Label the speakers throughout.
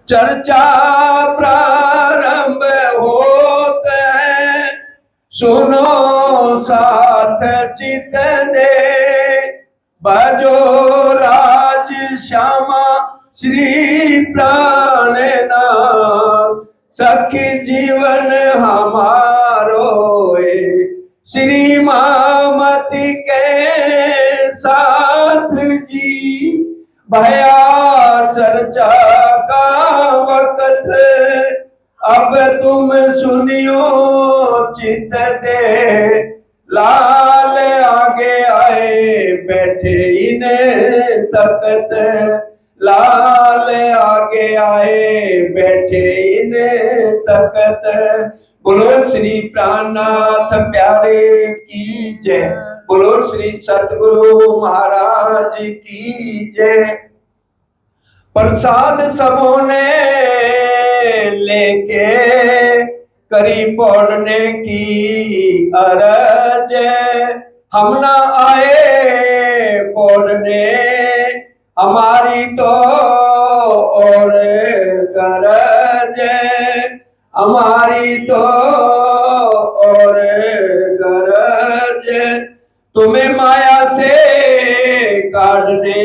Speaker 1: चर्चा प्रारंभ होत है, सुनो साथ चित दे। बजो राज श्यामा श्री प्राणनाथ, सखी जीवन हमारो है, श्री मामती के साथ जी। भया चर्चा का वक्त, अब तुम सुनियो चित दे। लाल आगे आए बैठे इन्हें तकत, लाल आगे आए बैठे इन्हें तकत। बोलो श्री प्राणनाथ प्यारे की जय, बोलो श्री सतगुरु महाराज की जय। प्रसाद सबों ने लेके करी पौड़ने की अरज, हम ना आए पौड़ने हमारी तो और गरज, हमारी तो और गरज। तुम्हें माया से काटने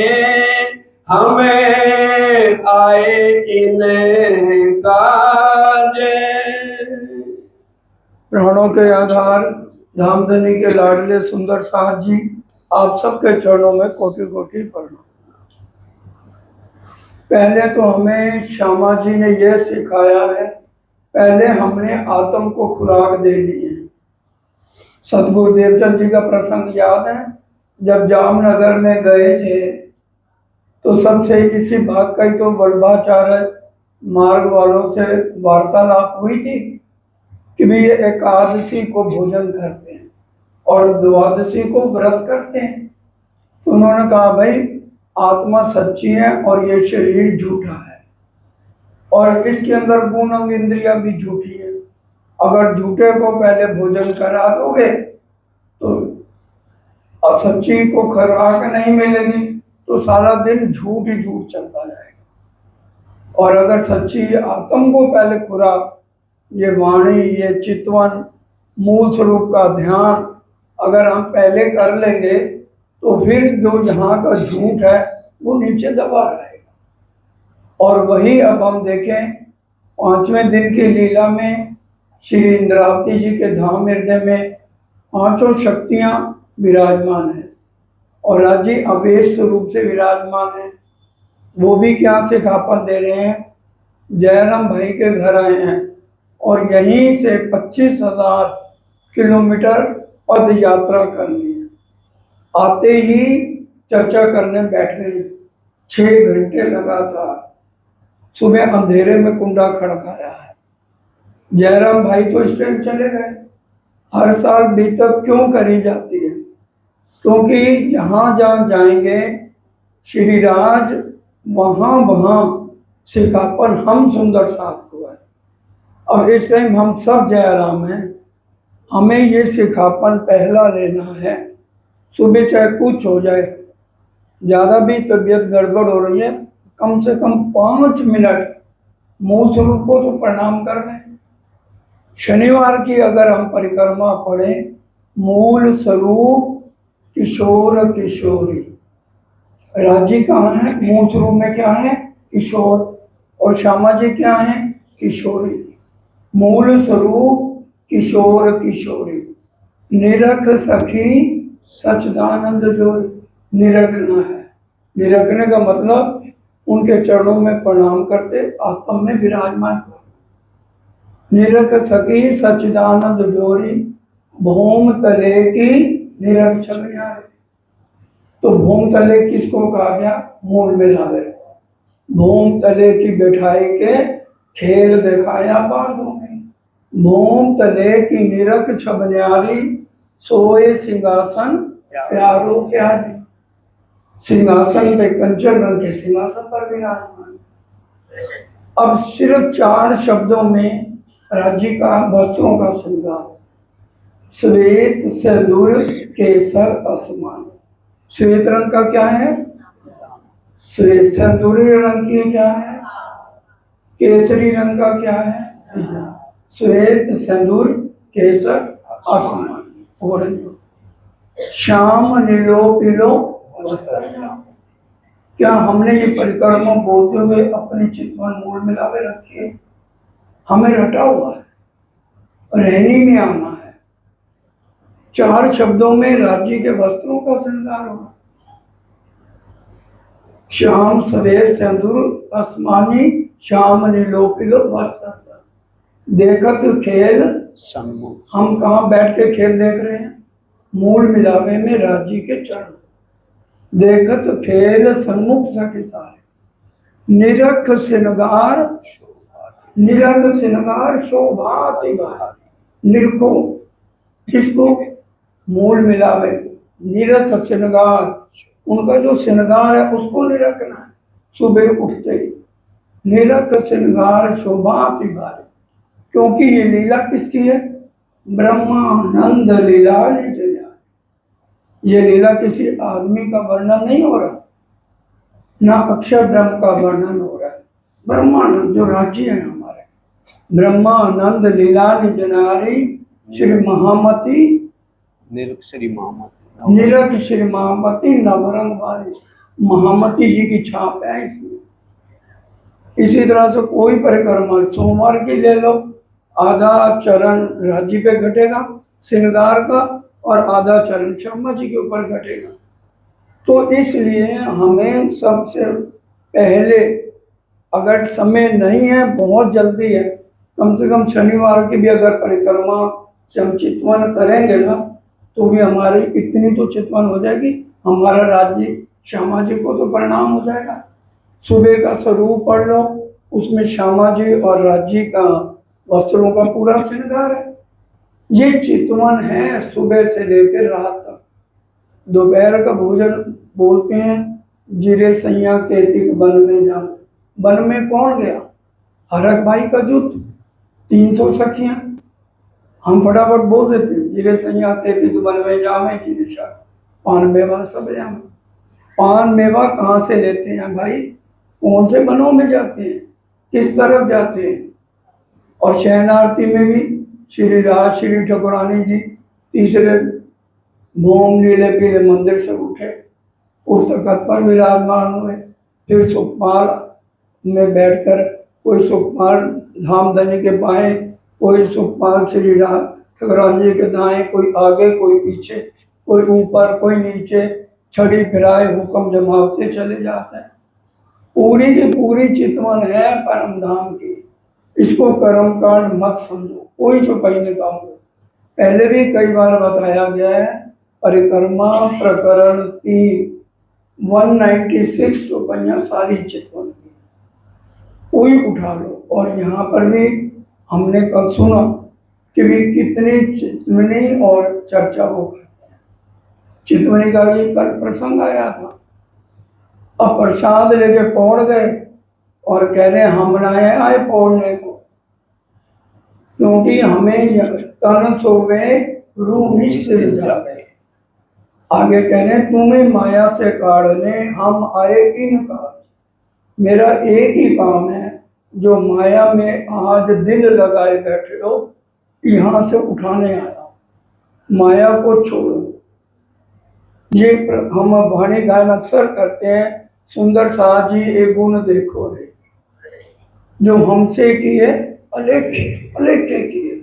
Speaker 1: हमें आए इन काज।
Speaker 2: प्राणों के आधार धामधनी के लाडले सुंदर साथ जी, आप सबके चरणों में कोटि कोटि प्रणाम। पहले तो हमें श्यामा जी ने यह सिखाया है, पहले हमने आत्म को खुराक देनी है। सतगुरु देवचंद जी का प्रसंग याद है, जब जामनगर में गए थे तो सबसे इसी बात का ही तो वल्लभाचार्य मार्ग वालों से वार्तालाप हुई थी कि भी ये एकादशी को भोजन करते हैं और द्वादशी को व्रत करते हैं। तो उन्होंने कहा भाई आत्मा सच्ची है और ये शरीर झूठा है और इसके अंदर गुण अंग इंद्रिया भी झूठी है। अगर झूठे को पहले भोजन करा दोगे तो सच्ची को खुराक नहीं मिलेगी, तो सारा दिन झूठ ही झूठ चलता जाएगा। और अगर सच्ची आत्म को पहले खुराक, ये वाणी, ये चितवन, मूल स्वरूप का ध्यान अगर हम पहले कर लेंगे तो फिर जो यहाँ का झूठ है वो नीचे दबा रहेगा। और वही अब हम देखें 5वें दिन की लीला में श्री इंद्रावती जी के धाम हृदय में 5 शक्तियाँ विराजमान हैं और राज्य अवेश स्वरूप से विराजमान है। वो भी क्या सिखापन दे रहे हैं, जयराम भाई के घर आए हैं और यहीं से 25,000 किलोमीटर पद यात्रा करनी है। आते ही चर्चा करने बैठ गए, 6 घंटे लगातार। सुबह अंधेरे में कुंडा खड़काया है। जयराम भाई तो इस टाइम चले गए। हर साल बीतक क्यों करी जाती है, क्योंकि जहाँ जहाँ जाएंगे श्री राज वहाँ वहाँ सिखापन हम सुंदर साथ को है। अब इस टाइम हम सब जयराम हैं, हमें ये सिखापन पहला लेना है। सुबह चाहे कुछ हो जाए, ज़्यादा भी तबीयत गड़बड़ हो रही है, कम से कम 5 मिनट मूल स्वरूप को तो प्रणाम कर लें। शनिवार की अगर हम परिक्रमा पढ़ें, मूल स्वरूप किशोर किशोरी, राजी कहाँ है, मूल स्वरूप में क्या है किशोर, और श्यामा जी क्या है किशोरी। मूल स्वरूप किशोर किशोरी, निरख सखी सच्चिदानंद जोड़ी। निरखना है, निरखने का मतलब उनके चरणों में प्रणाम करते आत्म में विराजमान कर। निरख सखी सच्चिदानंद जोड़ी, भूम तले की निरख छवनियारे। तो भूम तले किसको कहा गया, मूल में लावे। भूम तले की बैठाई के खेल दिखाया बागों में। भूम तले की निरख छबन्यारी, सोए सिंहासन प्यारो प्यारे। सिंहासन पे कंचन रंग के सिंहासन पर विराजमान। अब सिर्फ 4 शब्दों में राज्य का वस्त्रों का श्रृंगार, श्वेत सिंदूर केसर आसमान। श्वेत रंग का क्या है, श्वेत सिंदूरी रंग की क्या है, केसरी रंग का क्या है? बीजा। श्वेत सिंदूर केसर आसमानी ऑरेंज। श्याम नीलो पीलो वस्त्र। क्या हमने ये परिक्रमा बोलते हुए अपनी चितवन मूल मिलावे रखी है? हमें रटा हुआ है, रहनी में आना है। 4 शब्दों में राज्य के वस्त्रों का श्रृंगार होगा। श्याम सवेद सिंदूर आसमानी श्याम नीलो पिलो वस्त्र। देखत खेल
Speaker 1: सम्मुख।
Speaker 2: हम कहाँ बैठ के खेल देख रहे हैं? मूल मिलावे में राज्य के चरण। देखत खेल सन्मुख सके सारे। निरख श्रृंगार निरख श्रृंगार शोभाति गाय। निरखो किसको? मूल मिलावे। निरख श्रृंगार, उनका जो श्रृंगार है उसको निरखना है। सुबह उठते ही निरख श्रृंगार शोभाति गाय। क्योंकि ये लीला किसकी है? ब्रह्मानंद लीला निज न्याय। ये लीला किसी आदमी का वर्णन नहीं हो रहा, ना अक्षर ब्रह्म का वर्णन हो रहा है। ब्रह्मानंद जो राज्य है हमारे, ब्रह्मानंद लीला निज नारी श्री महामती
Speaker 1: निरख श्री महामती।
Speaker 2: निरख श्री महामती नवरंग वाली। महामती जी की छाप है इसमें। इसी तरह से कोई परिक्रमा सोमवार की ले लो, आधा चरण राज्य पे घटेगा श्रृंगार का और आधा चरण श्यामा जी के ऊपर घटेगा। तो इसलिए हमें सबसे पहले, अगर समय नहीं है, बहुत जल्दी है, कम से कम शनिवार की भी अगर परिक्रमा से हम चितवन करेंगे ना, तो भी हमारी इतनी तो चितवन हो जाएगी, हमारा राज्य श्यामा जी को तो प्रणाम हो जाएगा। सुबह का स्वरूप पढ़ लो, उसमें श्यामा जी और राज्य का वस्त्रों का पूरा श्रृंगार है। ये चितवन है सुबह से लेकर रात तक। दोपहर का भोजन बोलते हैं जीरे सैया केतिक वन में जा। वन में कौन गया? हरक भाई का जुट, 300 सखियां। हम फटाफट बोल देते हैं जीरे सैया केतिक वन में जावे की दिशा। पान मेवा सब ले आवे। पान मेवा कहाँ से लेते हैं भाई? कौन से वनों में जाते हैं, किस तरफ जाते हैं? और शयन आरती में भी श्री राज श्री ठाकुरानी जी तीसरे भोम नीले पीले मंदिर से उठे, उर्तकत पर विराजमान हुए, फिर सुखपाल में बैठकर कोई सुखपाल धामधनी के बाएं, कोई सुखपाल श्री राज ठाकुरानी जी के दाएं, कोई आगे कोई पीछे, कोई ऊपर कोई नीचे, छड़ी फिराए हुक्म जमावते चले जाते हैं। पूरी की पूरी चितवन है परम धाम की। इसको कर्मकांड मत समझो, कोई चौपाई नहीं कहूँगा। पहले भी कई बार बताया गया है। परिक्रमा प्रकरण 3 196 चौपाइयाँ सारी चितवन की, कोई उठा लो। और यहाँ पर भी हमने कल सुना कि भी कितनी चितवनी और चर्चा वो करते हैं। चितवनी का ये कल प्रसंग आया था। अब प्रसाद लेके पौड़ गए और कह रहे हम ना आए पौड़ने को, क्योंकि हमें तन सोवे रूह निश्चित जा गए। आगे कह रहे तुम्हें माया से काढ़ने हम आए इन काज। मेरा एक ही काम है, जो माया में आज दिल लगाए बैठे हो, यहाँ से उठाने आया। माया को छोड़ो। ये हम वाणी गायन अक्सर करते हैं, सुंदर साथ जी एक गुण देखो रे, जो हमसे किए अलेखे अलेखे किए।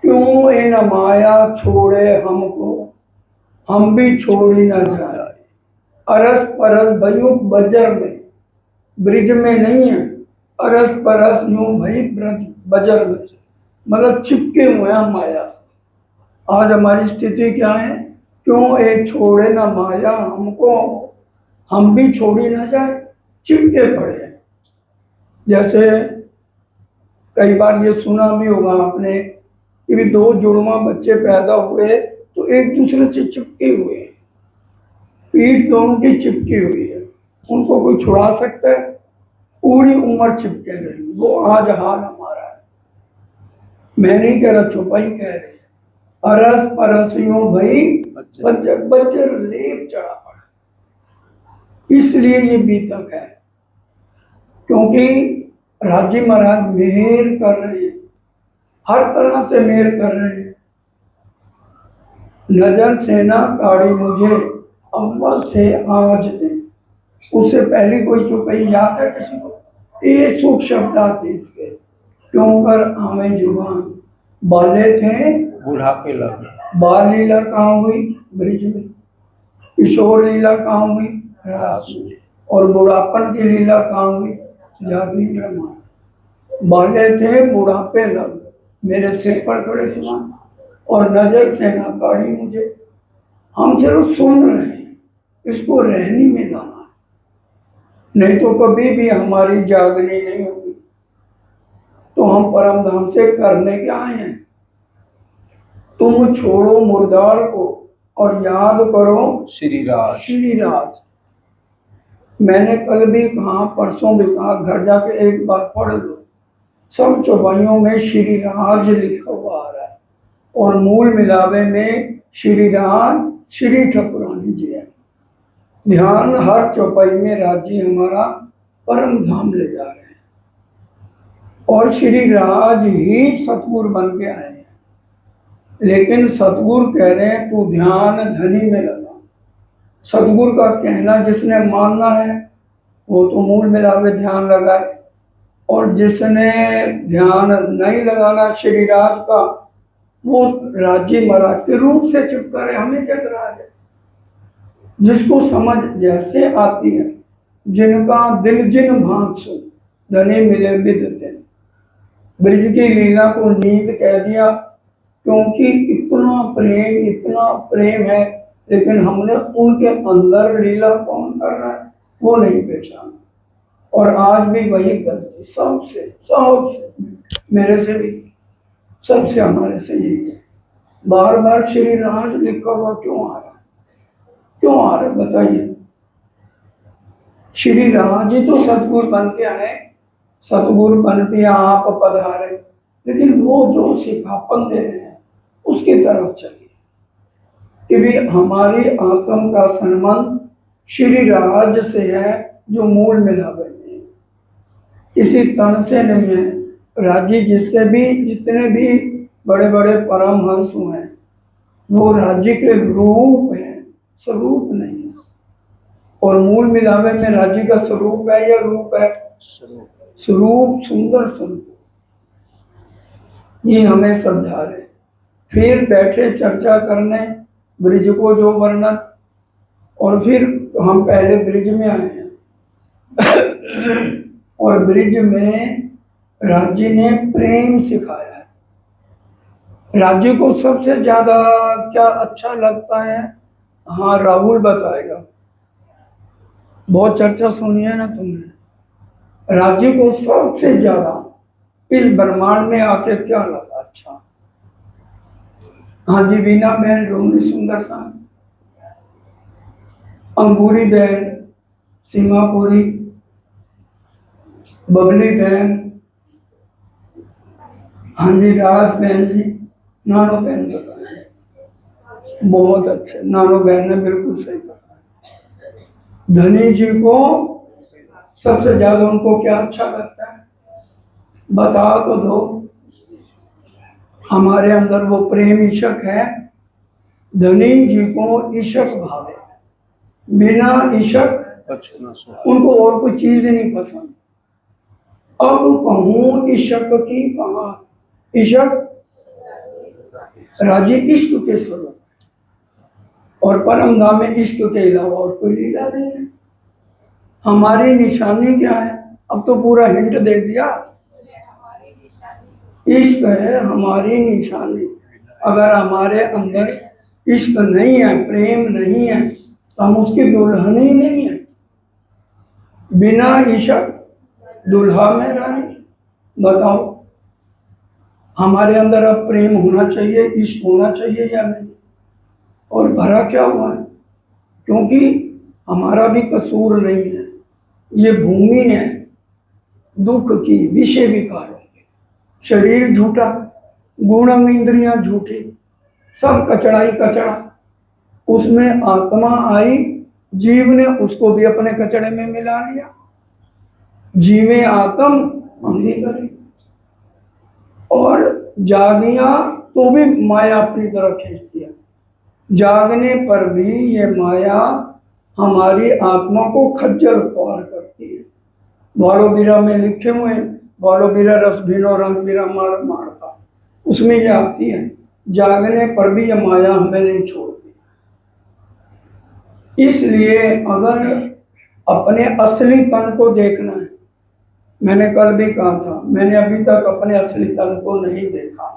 Speaker 2: क्यों इन माया छोड़े हमको, हम भी छोड़ी न जाए। अरस परस भयु बजर में, ब्रिज में नहीं है, अरस परस यूं भई ब्रज बजर में, मतलब चिपके हुए हैं माया से। आज हमारी स्थिति क्या है? क्यों ये छोड़े ना माया हमको, हम भी छोड़ी ना जाए, चिपके पड़े हैं। जैसे कई बार ये सुना भी होगा आपने कि भी 2 जुड़वा बच्चे पैदा हुए तो एक दूसरे से चिपके हुए हैं, पीठ दोनों की चिपकी हुई है, उनको कोई छुड़ा सकता है? पूरी उम्र चिपके रहेंगे। वो आज हाल हमारा है। मैं नहीं कह रहा, छुपाई कह रहे। अरस परस यूं भई बज्जर बज्जर लेप चढ़ा पड़ा। इसलिए ये बीतक है, क्योंकि राजी महाराज मेहर कर रहे हैं, हर तरह से मेहर कर रहे हैं। नजर से ना काढ़ी मुझे अव्वल से आज दे। उससे पहले कोई चौपाई याद है किसी को? ये सुख शब्द अतीत के क्यों कर आवे जुबान, बाले थे
Speaker 1: बुढ़ापे लगे।
Speaker 2: बाल लीला कहाँ हुई? ब्रिज में। किशोर लीला कहाँ हुई? रास में। और बुढ़ापन की लीला कहाँ हुई? जागनी ब्रह्मा। बाले थे बुढ़ापे लग, मेरे सिर पर खड़े सुना, और नजर से ना काढ़ी मुझे। हम सिर्फ सुन रहे हैं, इसको रहनी में लाना है, नहीं तो कभी भी हमारी जागनी नहीं होगी। तो हम परम धाम से करने क्या आए हैं? तुम छोड़ो मुर्दार को और याद करो
Speaker 1: श्री राज।
Speaker 2: श्री राज। मैंने कल भी कहा, परसों भी कहा, घर जाके एक बार पढ़ लो। सब चौपाइयों में श्री राज लिखा हुआ आ रहा है, और मूल मिलावे में श्री राज श्री ठाकुरानी जी है। ध्यान हर चौपाई में राज जी हमारा परम धाम ले जा रहे हैं, और श्री राज ही सतगुरु बन के आए हैं। लेकिन सतगुरु कह रहे हैं तू ध्यान धनी में लगा। सतगुरु का कहना जिसने मानना है वो तो मूल मिलावे ध्यान लगाए, और जिसने ध्यान नहीं लगाना श्री राज का, वो राजी महाराज के रूप से चिपका रहे। हमें क्या एतराज है? जिसको समझ जैसे आती है, जिनका दिल जिन भांत सो धनी मिले विदते। ब्रिज की लीला को नींद कह दिया, क्योंकि इतना प्रेम है, लेकिन हमने उनके अंदर लीला कौन कर रहा है वो नहीं पहचाना। और आज भी वही गलती सबसे मेरे से भी, सबसे हमारे से यही है। बार बार श्री राज लिखा हुआ क्यों आ रहा है? क्यों आ रहा है बताइए? श्री राज ही तो सतगुरु बन के आए, सतगुरु बन के आप पधारे, लेकिन वो जो सिखापन दे रहे हैं उसकी तरफ चलिए कि भी हमारी आत्म का संबंध श्री राज से है, जो मूल मिलावे में है, किसी तन से नहीं है। राजी जिससे भी, जितने भी बड़े बड़े परमहंस हुए हैं, वो राज्य के रूप हैं, स्वरूप नहीं है। और मूल मिलावे में राज्य का स्वरूप है या रूप है? स्वरूप, सुंदर स्वरूप। ये हमें समझा रहे। फिर बैठे चर्चा करने ब्रिज को जो वर्णन, और फिर हम पहले ब्रिज में आए हैं और ब्रिज में राज्य ने प्रेम सिखाया है। राज्य को सबसे ज्यादा क्या अच्छा लगता है? हाँ, राहुल बताएगा, बहुत चर्चा सुनी है ना तुमने। राज्य को सबसे ज्यादा इस ब्रह्मांड में आके क्या लगा अच्छा? हाँ जी, बीना बहन, रोहिणी सुंदर सा, अंगूरी बहन, सीमापुरी, बबली बहन, हाँ जी, राज बहन जी, नानो बहन बताए, बहुत अच्छे। नानो बहन ने बिल्कुल सही बताया। धनी जी को सबसे ज्यादा उनको क्या अच्छा लगता है? बता तो दो। हमारे अंदर वो प्रेम ईशक है। धनी जी को ईशक भाव है, बिना ईशक उनको और कोई चीज नहीं पसंद। अब कहूं ईशक की कहा, ईशक राजी इश्क के स्वरूप, और परम धाम में इश्क के अलावा और कोई लीला नहीं है। हमारी निशानी क्या है? अब तो पूरा हिंट दे दिया, इश्क है हमारी निशानी। अगर हमारे अंदर इश्क नहीं है, प्रेम नहीं है, तो हम उसकी दुल्हन ही नहीं है। बिना इश्क दुल्हा में रानी। बताओ, हमारे अंदर अब प्रेम होना चाहिए, इश्क होना चाहिए या नहीं? और भरा क्या हुआ है? क्योंकि हमारा भी कसूर नहीं है, ये भूमि है दुख की, विषय विकारों की। शरीर झूठा, गुण अंग इंद्रियां झूठी, सब कचड़ा ही कचड़ा। उसमें आत्मा आई, जीव ने उसको भी अपने कचड़े में मिला लिया। जीवे आत्म हम भी करें। और जागिया तो भी माया अपनी तरफ खींचती है, जागने पर भी ये माया हमारी आत्मा को खज्जल खुआर करती है। बालो बीरा में लिखे हुए हैं, बालो बीरा रस भीनो रंग बीरा मार मारता, उसमें ये आती है, जागने पर भी ये माया हमें नहीं छोड़ती। इसलिए अगर अपने असली तन को देखना है, मैंने कल भी कहा था, मैंने अभी तक अपने असली तन को नहीं देखा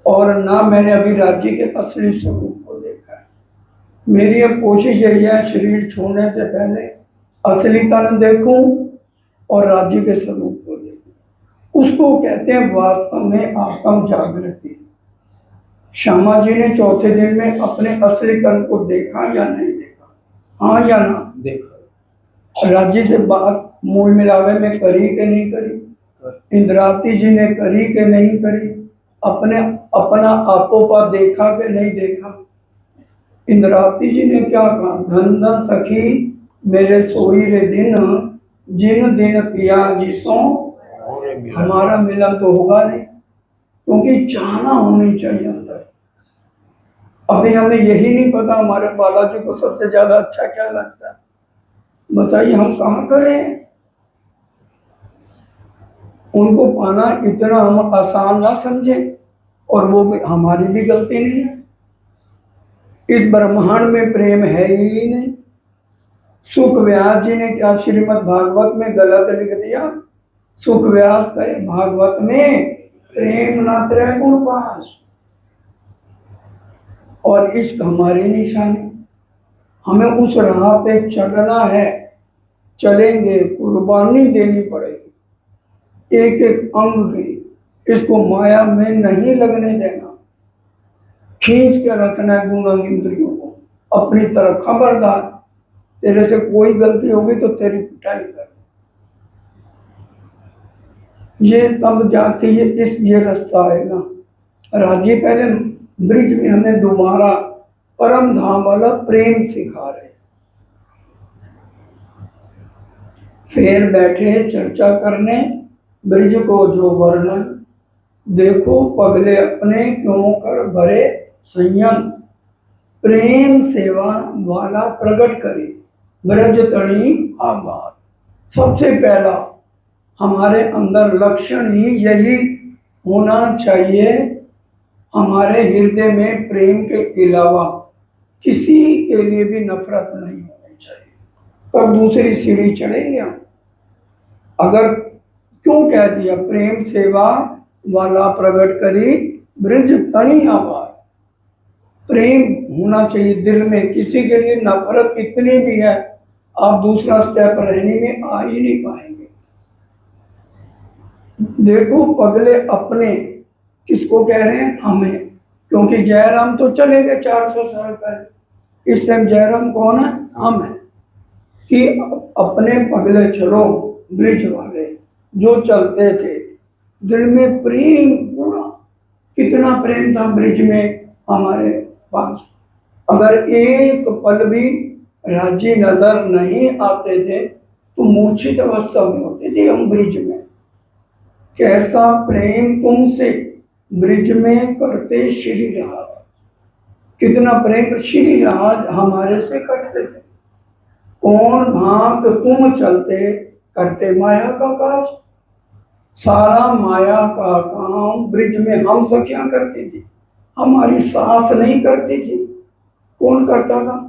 Speaker 2: और ना मैंने अभी राज्य के असली स्वरूप को देखा है। मेरी अब कोशिश यही है, शरीर छोड़ने से पहले असली तन देखूं और राज्य के स्वरूप को देखूं। उसको कहते हैं वास्तव में आत्म जागृति। श्यामा जी ने चौथे दिन में अपने असली तन को देखा या नहीं देखा? हाँ या ना?
Speaker 1: देखा।
Speaker 2: राज्य से बात मूल मिलावे में करी कि नहीं करी? इंद्रावती जी ने करी कि नहीं करी? अपने अपना आपोपा देखा कि नहीं देखा? इंद्रावती जी ने क्या कहा? धन धन सखी मेरे सोई रे दिन, जिन दिन पिया जिसों हमारा मिलन तो होगा नहीं, क्योंकि चाहना होनी चाहिए अंदर। अभी हमें यही नहीं पता हमारे बालाजी को सबसे ज्यादा अच्छा क्या लगता है, बताइए, हम कहाँ करें? उनको पाना इतना हम आसान ना समझें, और वो भी हमारी भी गलती नहीं है। इस ब्रह्मांड में प्रेम है ही नहीं। सुख व्यास जी ने क्या श्रीमद् भागवत में गलत लिख दिया? सुख व्यास कहे भागवत में प्रेम न त्रय गुण पास, और इश्क हमारी निशानी। हमें उस राह पे चलना है, चलेंगे, कुर्बानी देनी पड़ेगी एक एक अंग की। इसको माया में नहीं लगने देना, खींच के रखना है गुण इंद्रियों को अपनी तरफ। खबरदार, तेरे से कोई गलती होगी तो तेरी पिटाई कर। ये तब जाके ये रास्ता आएगा। राजी पहले ब्रिज में हमें दोबारा परम धाम वाला प्रेम सिखा रहे, फिर बैठे चर्चा करने ब्रिज को जो वर्णन। देखो पगले अपने क्यों कर भरे संयम, प्रेम सेवा वाला प्रकट करे ब्रज तणी आभार। सबसे पहला हमारे अंदर लक्षण ही यही होना चाहिए, हमारे हृदय में प्रेम के अलावा किसी के लिए भी नफरत नहीं होनी चाहिए। तब दूसरी सीढ़ी चढ़ेंगे हम। अगर क्यों कह दिया प्रेम सेवा वाला प्रकट करी ब्रज तणी आभार, प्रेम होना चाहिए दिल में। किसी के लिए नफरत इतनी भी है, आप दूसरा स्टेप रहने में आ ही नहीं पाएंगे। देखो पगले अपने, किसको कह रहे हैं? हमें, क्योंकि जयराम तो चले गए 400 साल पहले। इस टाइम जयराम कौन है? हम हैं। कि अपने पगले चलो ब्रिज वाले जो चलते थे, दिल में प्रेम पूरा। कितना प्रेम था ब्रिज में हमारे पास। अगर एक पल भी राज्य नजर नहीं आते थे तो मूर्छित अवस्था में होते थे हम ब्रिज में। कैसा प्रेम तुमसे ब्रिज में करते श्री राज, कितना प्रेम श्री राज हमारे से करते थे। कौन भांत तुम चलते करते माया का काज, सारा माया का काम ब्रिज में हम सखियां करती थी, हमारी सास नहीं करती थी। कौन करता था?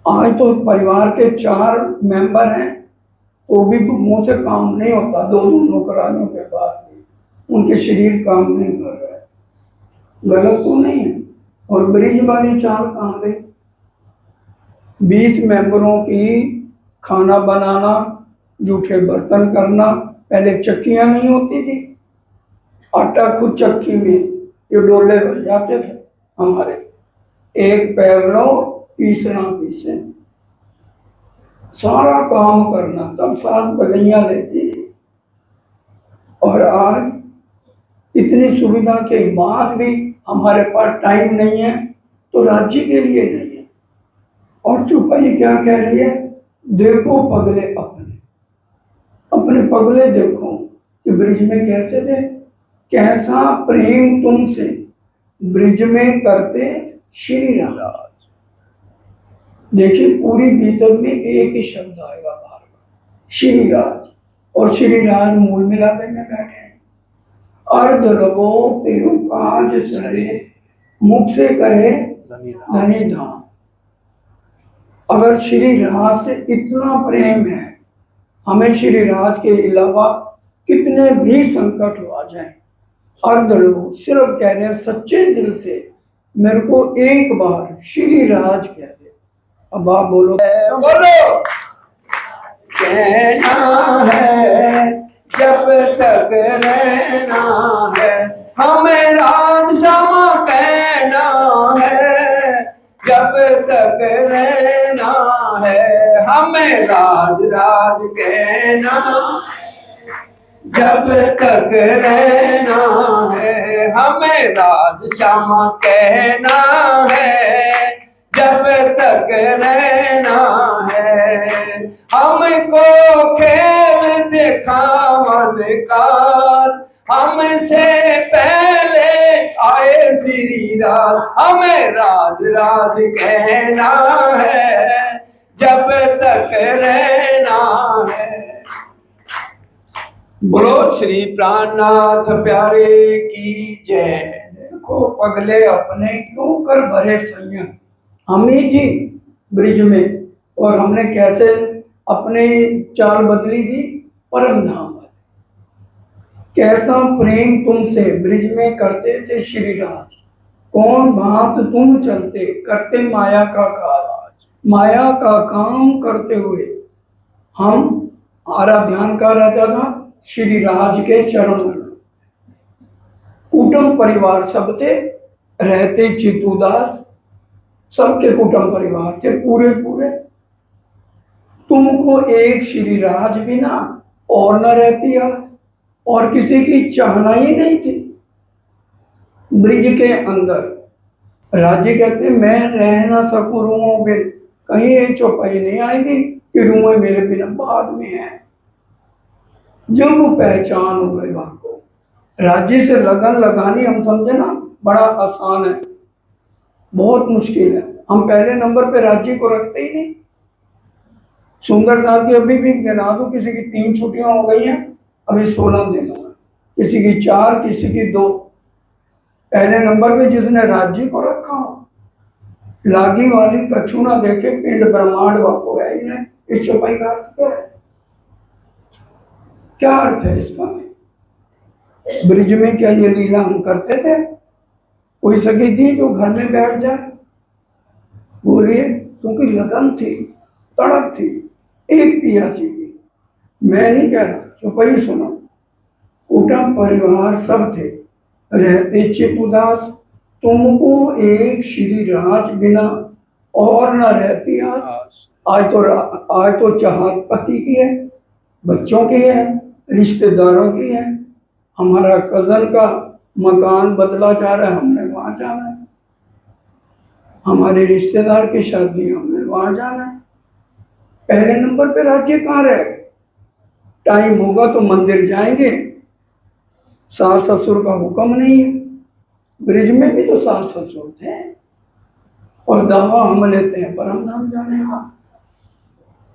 Speaker 2: आज तो परिवार के 4 मेंबर हैं तो भी मुंह से काम नहीं होता, 2 नौकरानियों के बाद भी उनके शरीर काम नहीं कर रहे। गलत तो नहीं है। और ब्रिज वाली चाल कहाँ गई? 20 मेंबरों की खाना बनाना, जूठे बर्तन करना। पहले चक्कियां नहीं होती थी, आटा खुद चक्की में ये डोले बन जाते थे हमारे। एक पैर लो, तीसरा पीछे, सारा काम करना। तब सास बलैया लेती थी। और आज इतनी सुविधा के बाद भी हमारे पास टाइम नहीं है तो राज्य के लिए नहीं है। और चौपाई क्या कह रही है? देखो पगले अपने, अपने पगले देखो कि ब्रिज में कैसे थे, कैसा प्रेम तुमसे ब्रिज में करते श्री राम। देखिए पूरी गीतम में एक ही शब्द आएगा बार बार, श्री राज। और श्री राज मूल मिलापे में बैठे हैं। अर्ध लबो तेरु काज सरे, मुख से कहे धनी धाम। अगर श्री राज से इतना प्रेम है, हमें श्री राज के अलावा कितने भी संकट हो आ जाए, अर्ध लबो सिर्फ कह रहे हैं सच्चे दिल से, मेरे को एक बार श्री राज कह दे। अब आप बोलो
Speaker 1: बोलो। कहना है जब तक रहना है, हमें राज समा कहना है। जब तक रहना है, हमें राज राज कहना। जब तक रहना है, हमें राज श्यामा कहना है। जब तक रहना है, हमको खेल दिखावन का, हमसे पहले आए श्री राज, हमें राज राज कहना है। जब तक रहना है। बोलो श्री प्राणनाथ प्यारे की जय।
Speaker 2: देखो पगले अपने क्यों कर भरे संयम, हम ही थी ब्रिज में, और हमने कैसे अपनी चाल बदली थी परम धाम वाले। कैसा प्रेम तुमसे ब्रिज में करते थे श्री राज, कौन भांत तुम चलते करते माया का काज। माया का काम करते हुए हम, हमारा ध्यान का रहता था श्री राज के चरणों में। कुटुंब परिवार सब थे, रहते चितुदास, सबके कुटुंब परिवार थे पूरे पूरे। तुमको एक श्री राज बिना और न रहती आस, और किसी की चाहना ही नहीं थी ब्रिज के अंदर। राजी कहते मैं रह ना सकूं रूहों बिन, कहीं ये चौपाई नहीं आएगी कि रूहें मेरे बिना बाद में है। जब पहचान हो गई वहां को, राजी से लगन लगानी हम समझे ना बड़ा आसान है, बहुत मुश्किल है। हम पहले नंबर पे राज्य को रखते ही नहीं। सुंदर साहब की अभी भी गिना दो, किसी की 3 छुट्टियां हो गई हैं, अभी 16 दिन हुए, किसी की 4, किसी की 2। पहले नंबर पे जिसने राज्य को रखा, लागी वाली कछु ना देखे पिंड ब्रह्मांड वाको है ही नहीं। इस चौपाई का अर्थ क्या है? क्या अर्थ है इसका? ब्रिज में क्या ये लीला हम करते थे? कोई सकी थी जो घर में बैठ जाए? बोलिए, क्योंकि लगन थी, तड़प थी, एक पियासी थी। मैं नहीं कह रहा, चौपाई सुनो। कुटुंब परिवार सब थे, रहते चित उदास, तुमको एक श्री राज बिना और न रहती आस। आज तो चाहत पति की है, बच्चों की है, रिश्तेदारों की है। हमारा कजन का मकान बदला जा रहा है, हमने वहां जाना है। हमारे रिश्तेदार की शादी, हमने वहां जाना है। पहले नंबर पे राज्य कहाँ रह गए? टाइम होगा तो मंदिर जाएंगे, सास ससुर का हुक्म नहीं है। ब्रिज में भी तो सास ससुर थे, और दावा हम लेते हैं परम धाम जाने का।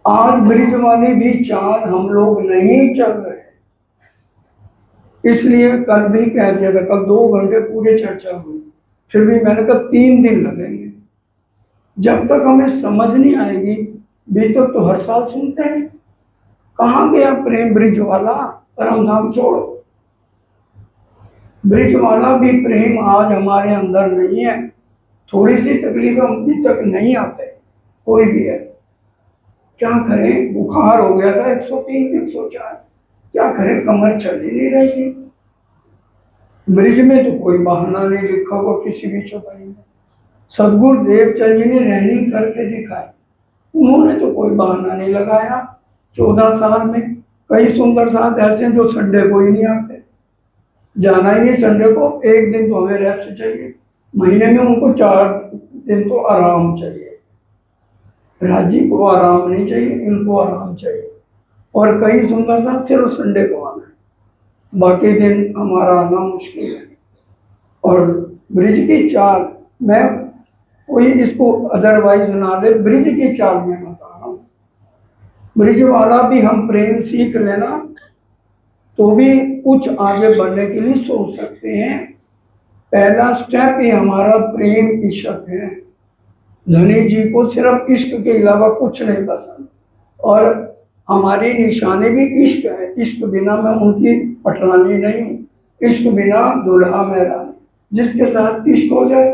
Speaker 2: आज ब्रिज वाली भी चाल हम लोग नहीं चल रहे, इसलिए कल भी कह दिया था, कल 2 घंटे पूरी चर्चा हुई, फिर भी मैंने कहा 3 दिन लगेंगे। जब तक हमें समझ नहीं आएगी, बीतक तो हर साल सुनते हैं। कहाँ गया प्रेम ब्रिज वाला? परम धाम छोड़ो, ब्रिज वाला भी प्रेम आज हमारे अंदर नहीं है। थोड़ी सी तकलीफ अभी तक नहीं आते कोई भी है। क्या करें, बुखार हो गया था 103 104, क्या करें, कमर चल ही नहीं रही थी। ब्रिज में तो कोई बहाना नहीं लिखा हुआ किसी भी चौपाई में। सदगुरु देवचंद जी ने रहनी करके दिखाई, उन्होंने तो कोई बहाना नहीं लगाया। 14 साल में कई सुंदर साथ ऐसे हैं जो संडे को ही नहीं आते, जाना ही नहीं संडे को। एक दिन तो हमें रेस्ट चाहिए, महीने में उनको 4 दिन तो आराम चाहिए। राजी को आराम नहीं चाहिए, इनको आराम चाहिए। और कई सुंदर सा सिर्फ संडे को आना है, बाकी दिन हमारा आना मुश्किल है। और ब्रिज की चाल, मैं कोई इसको अदरवाइज ना ले, ब्रिज की चाल मैं बता रहा हूँ। ब्रिज वाला भी हम प्रेम सीख लेना तो भी कुछ आगे बढ़ने के लिए सोच सकते हैं। पहला स्टेप ही हमारा प्रेम इश्क है। धनी जी को सिर्फ इश्क के अलावा कुछ नहीं पसंद, और हमारी निशानी भी इश्क है। इश्क बिना मैं उनकी पटरानी नहीं हूँ, इश्क बिना दुल्हा मैं रानी। जिसके साथ इश्क हो जाए,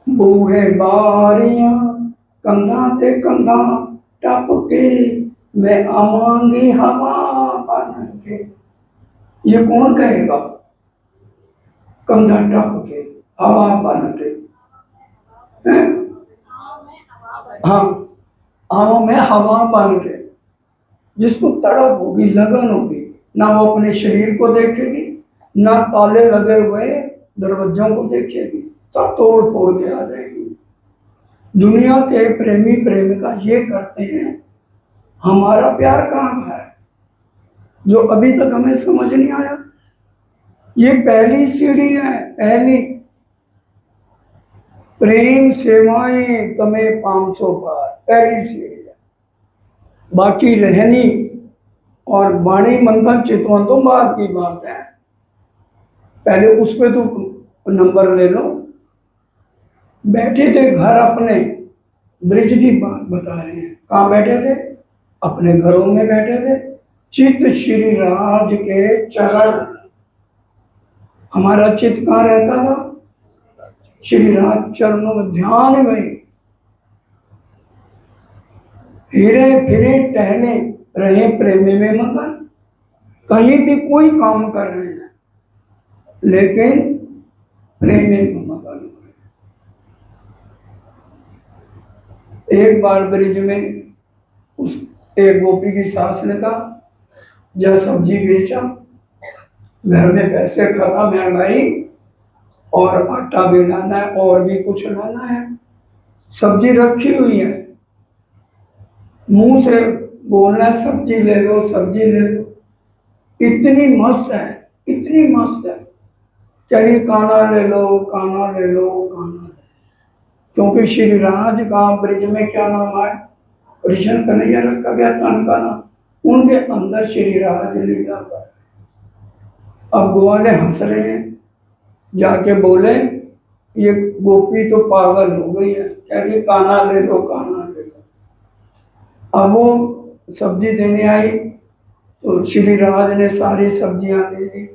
Speaker 2: बूहे बारियां कंधा ते कंधा टप के, मैं आवांगी हवा बन के। ये कौन कहेगा? कंधा टप के, हवा बन के, हैं? हाँ, हवा में हवा बन के। जिसको तड़प होगी, लगन होगी, ना वो अपने शरीर को देखेगी, ना ताले लगे हुए दरवाजों को देखेगी, सब तोड़ फोड़ के आ जाएगी। दुनिया के प्रेमी प्रेमिका ये करते हैं। हमारा प्यार कहाँ है, जो अभी तक हमें समझ नहीं आया। ये पहली सीढ़ी है, पहली। प्रेम सेवाएं तुम्हें 500 पार, पहली सीढ़ी है। बाकी रहनी और वाणी मंथन चितवन तो बात की बात है। पहले उस पे तो नंबर ले लो। बैठे थे घर अपने, ब्रिज की बात बता रहे हैं। कहाँ बैठे थे? अपने घरों में बैठे थे। चित्त श्री राज के चरण। हमारा चित्त कहाँ रहता था? श्री राज चरणों में, ध्यान में। हिरे फिरे टहले रहे प्रेमी में मगन। कहीं भी कोई काम कर रहे हैं लेकिन प्रेम में मगन। एक बार ब्रिज में उस एक गोपी की सास ने कहा, जब सब्जी बेचा, घर में पैसे खत्म है भाई, और आटा भी लाना है और भी कुछ लाना है। सब्जी रखी हुई है, मुंह से बोलना है सब्जी ले लो, सब्जी ले लो। इतनी मस्त है, इतनी मस्त है, चलिए काना ले लो, काना ले लो, काना ले लो। क्योंकि श्री राज का ब्रिज में क्या नाम है? कृष्ण कन्हैया रखा गया, तन का नाम। उनके अंदर श्री राज लीला कर। अब ग्वाले हंस रहे हैं, जाके बोले ये गोपी तो पागल हो गई है, कह रही काना ले लो, काना ले लो। अब वो सब्जी देने आई तो श्री राज ने सारी सब्जियां ले ली।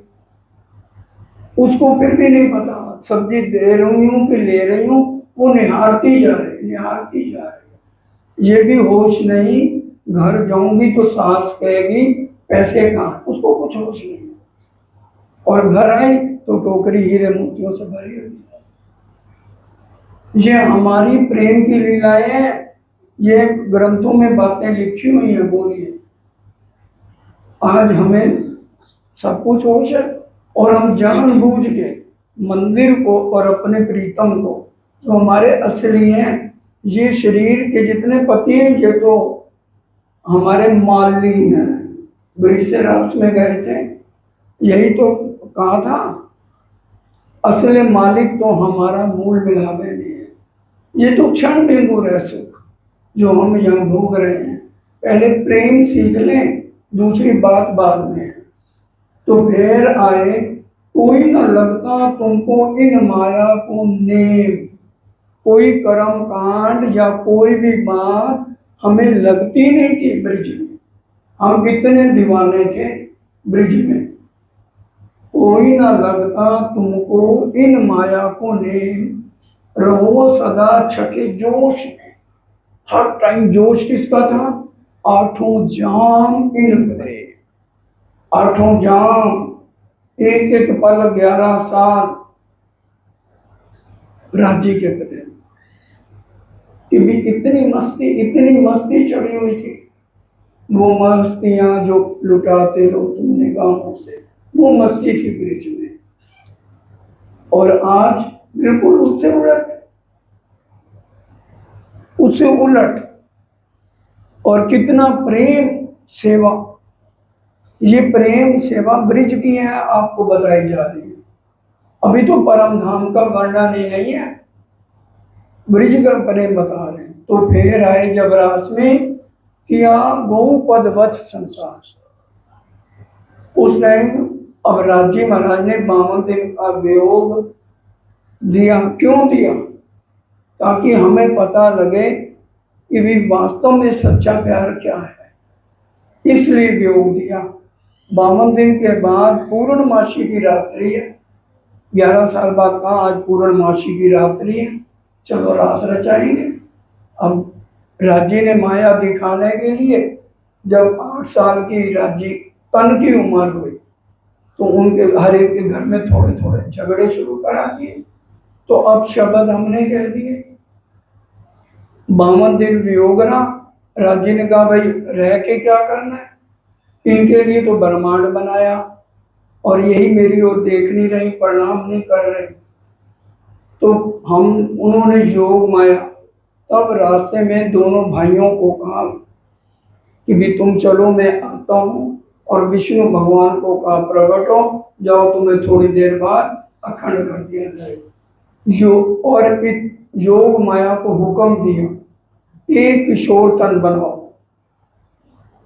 Speaker 2: उसको फिर भी नहीं पता सब्जी दे रही हूं कि ले रही हूं। वो निहारती जा रही, निहारती जा रही। ये भी होश नहीं, घर जाऊंगी तो सास कहेगी पैसे कहाँ, उसको कुछ होश नहीं। और घर आई तो टोकरी हीरे मोतियों से भरी हुई। ये हमारी प्रेम की लीलाएं हैं। ये ग्रंथों में बातें लिखी हुई हैं। बोलिए, आज हमें सब कुछ होश है और हम जानबूझ के मंदिर को और अपने प्रीतम को, जो हमारे असली हैं, ये शरीर के जितने पति हैं ये तो हमारे माली हैं। ब्रिज से रास में गए थे, यही तो कहा था, असली मालिक तो हमारा मूल मिलावे नहीं है। ये तो क्षण बिंदु है सुख जो हम यहाँ भोग रहे हैं। पहले प्रेम सीख लें, दूसरी बात बाद में है। तो फिर आए, कोई न लगता तुमको इन माया को नेम। कोई कर्म कांड या कोई भी बात हमें लगती नहीं थी ब्रिज में। हम कितने दीवाने थे ब्रिज में। कोई न लगता तुमको इन माया को नेम, रहो सदा छके जोश में। हर टाइम जोश किसका था? आठों जाम इन बने। आठों जाम, एक एक पल 11 साल राज्य के बदले कि भी इतनी मस्ती चढ़ी हुई थी। वो मस्तियां जो लुटाते हो तुम निगाहों से, वो मस्ती थी ब्रिज में। और आज बिल्कुल उससे उलट, उससे उलट। और कितना प्रेम सेवा, ये प्रेम सेवा ब्रिज की है आपको बताई जा रही है। अभी तो परम धाम का वर्णन ही नहीं है, ब्रिज का प्रेम बता रहे हैं। तो फिर आए जब रास में किया गौ पद वच संसार, उस टाइम अब राजी महाराज ने 52 दिन का वियोग दिया। क्यों दिया? ताकि हमें पता लगे कि भी वास्तव में सच्चा प्यार क्या है, इसलिए वियोग दिया। 52 दिन के बाद पूर्णमासी की रात्रि है, 11 साल बाद कहा आज पूर्णमासी की रात्रि है, चलो रास रचाएंगे। अब राजी ने माया दिखाने के लिए जब 8 साल की राजी तन की उम्र हुई तो उनके हर एक के घर में थोड़े थोड़े झगड़े शुरू करा दिए। तो अब शब्द हमने कह दिए। 52 दिन वियोग रहा। राजी ने कहा भाई रह के क्या करना है, इनके लिए तो ब्रह्मांड बनाया और यही मेरी ओर देख नहीं रही, प्रणाम नहीं कर रहे। तो हम उन्होंने योग माया। तब रास्ते में दोनों भाइयों को कहा कि भी तुम चलो मैं आता हूँ, और विष्णु भगवान को कहा प्रकट हो जाओ, तुम्हें थोड़ी देर बाद अखंड कर दिया जाएगा। और योग माया को हुक्म दिया एक किशोर तन बनाओ,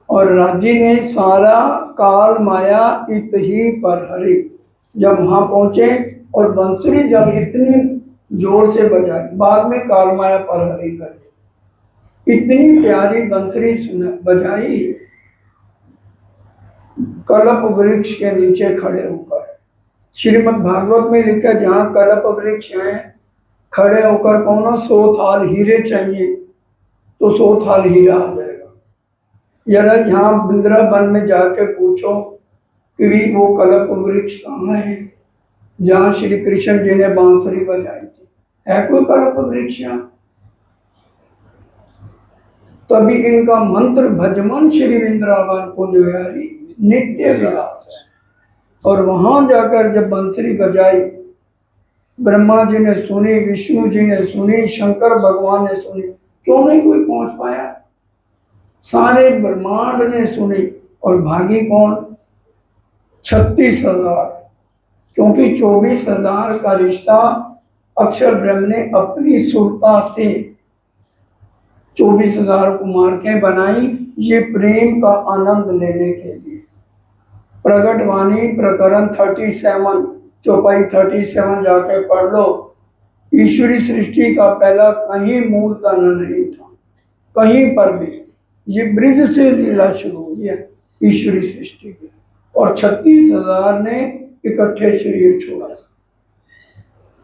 Speaker 2: और राजी ने सारा काल माया इत ही पर हरि। जब वहां पहुंचे और बंसुरी जब इतनी जोर से बजाई, बाद में काल माया पर हरि करे, इतनी प्यारी बंसुरी बजाई कल्प वृक्ष के नीचे खड़े होकर। श्रीमद् भागवत में लिखा जहाँ कल्प वृक्ष है खड़े होकर कौन 100 थाल हीरे चाहिए तो 100 थाल हीरा आ जाएगा। यार यहाँ वृंदावन में जाके पूछो कि भी वो कल्प वृक्ष कहाँ है जहाँ श्री कृष्ण जी ने बांसुरी बजाई थी, है कोई कल्प वृक्ष यहाँ? तभी इनका मंत्र भजमन श्री वृंदावन को जो है नित्य विलास है। और वहां जाकर जब बंसुरी बजाई, ब्रह्मा जी ने सुनी, विष्णु जी ने सुनी, शंकर भगवान ने सुनी, क्यों नहीं कोई पहुंच पाया? सारे ब्रह्मांड ने सुनी। और भागी कौन? 36,000, क्योंकि 24,000 का रिश्ता अक्षर ब्रह्म ने अपनी सुरता से 24,000 कुमारकें बनाई, ये प्रेम का आनंद लेने के लिए। प्रगट वाणी प्रकरण 37 चौपाई 37 जाके पढ़ लो। ईश्वरी सृष्टि का पहला कहीं मूल तन नहीं था, कहीं पर भी। ये ब्रिज से लीला शुरू हुई है ईश्वरी सृष्टि की, और 36,000 ने इकट्ठे शरीर छोड़ा।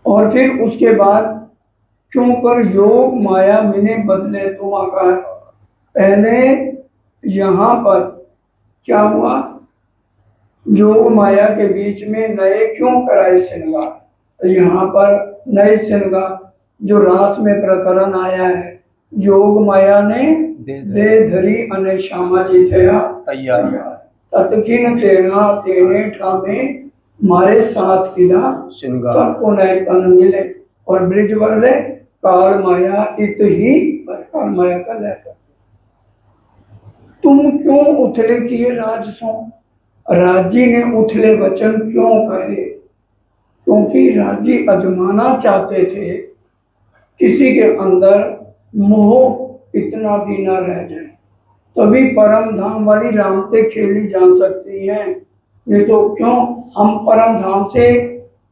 Speaker 2: और फिर उसके बाद क्यों कर योग माया मिने बदले तुम आका। पहले यहाँ पर क्या हुआ, योग माया के बीच में नए क्यों कराए श्रृंगार। यहाँ पर नए श्रृंगार जो रास में प्रकरण आया है, योग माया ने दे धरी अने श्यामा जी थे तैयार, तत्किन तेना तेने ठामे मारे साथ किदा सबको नए तन मिले। और ब्रिज वाले काल माया इत ही पर काल माया का लेकर तुम क्यों उथले किए राजसों। राजी ने उथले वचन क्यों कहे? क्योंकि राजी अजमाना चाहते थे किसी के अंदर मोह इतना भी ना रह जाए, तभी परम धाम वाली रामते खेली जा सकती हैं। नहीं तो क्यों, हम परम धाम से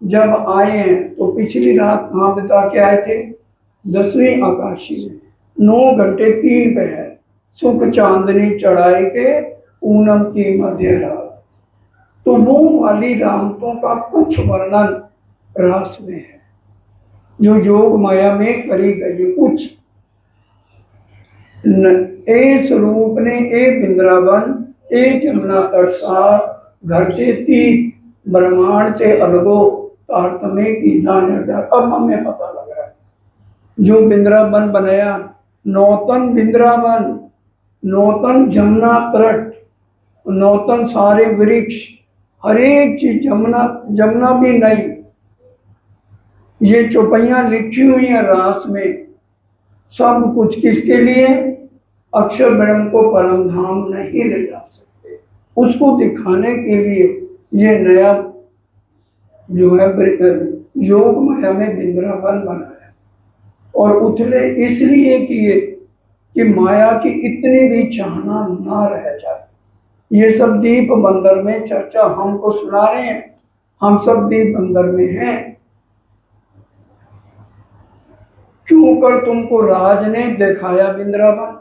Speaker 2: जब आए हैं तो पिछली रात कहाँ बिता के आए थे? 10वीं आकाशी में 9 घंटे 3 पहर सुख चांदनी चढ़ाए के पूनम की मध्य रात। तो वो वाली रामतों का कुछ वर्णन रास में है जो योग माया में करी गई। कुछ ए स्वरूप ने ए वृंदावन ए जमुना तटसार घर से 3 ब्रह्मांड से अलगो तारतम्य की दान। अब हमें पता लग रहा है जो वृंदावन बनाया, नौतन वृंदावन, नौतन जमुना तट, नौतन सारे वृक्ष, हर एक चीज, जमुना भी नहीं। ये चौपाइयाँ लिखी हुई हैं रास में, सब कुछ किसके लिए? अक्षर ब्रह्म को परम धाम नहीं ले जा सकते। उसको दिखाने के लिए ये नया जो है योग माया में वृंदावन बनाया, और उथले इसलिए किए कि माया की इतनी भी चाहना ना रह जाए। ये सब दीप बंदर में चर्चा हमको सुना रहे हैं, हम सब दीप बंदर में हैं। क्यों कर तुमको राज ने दिखाया वृंदावन,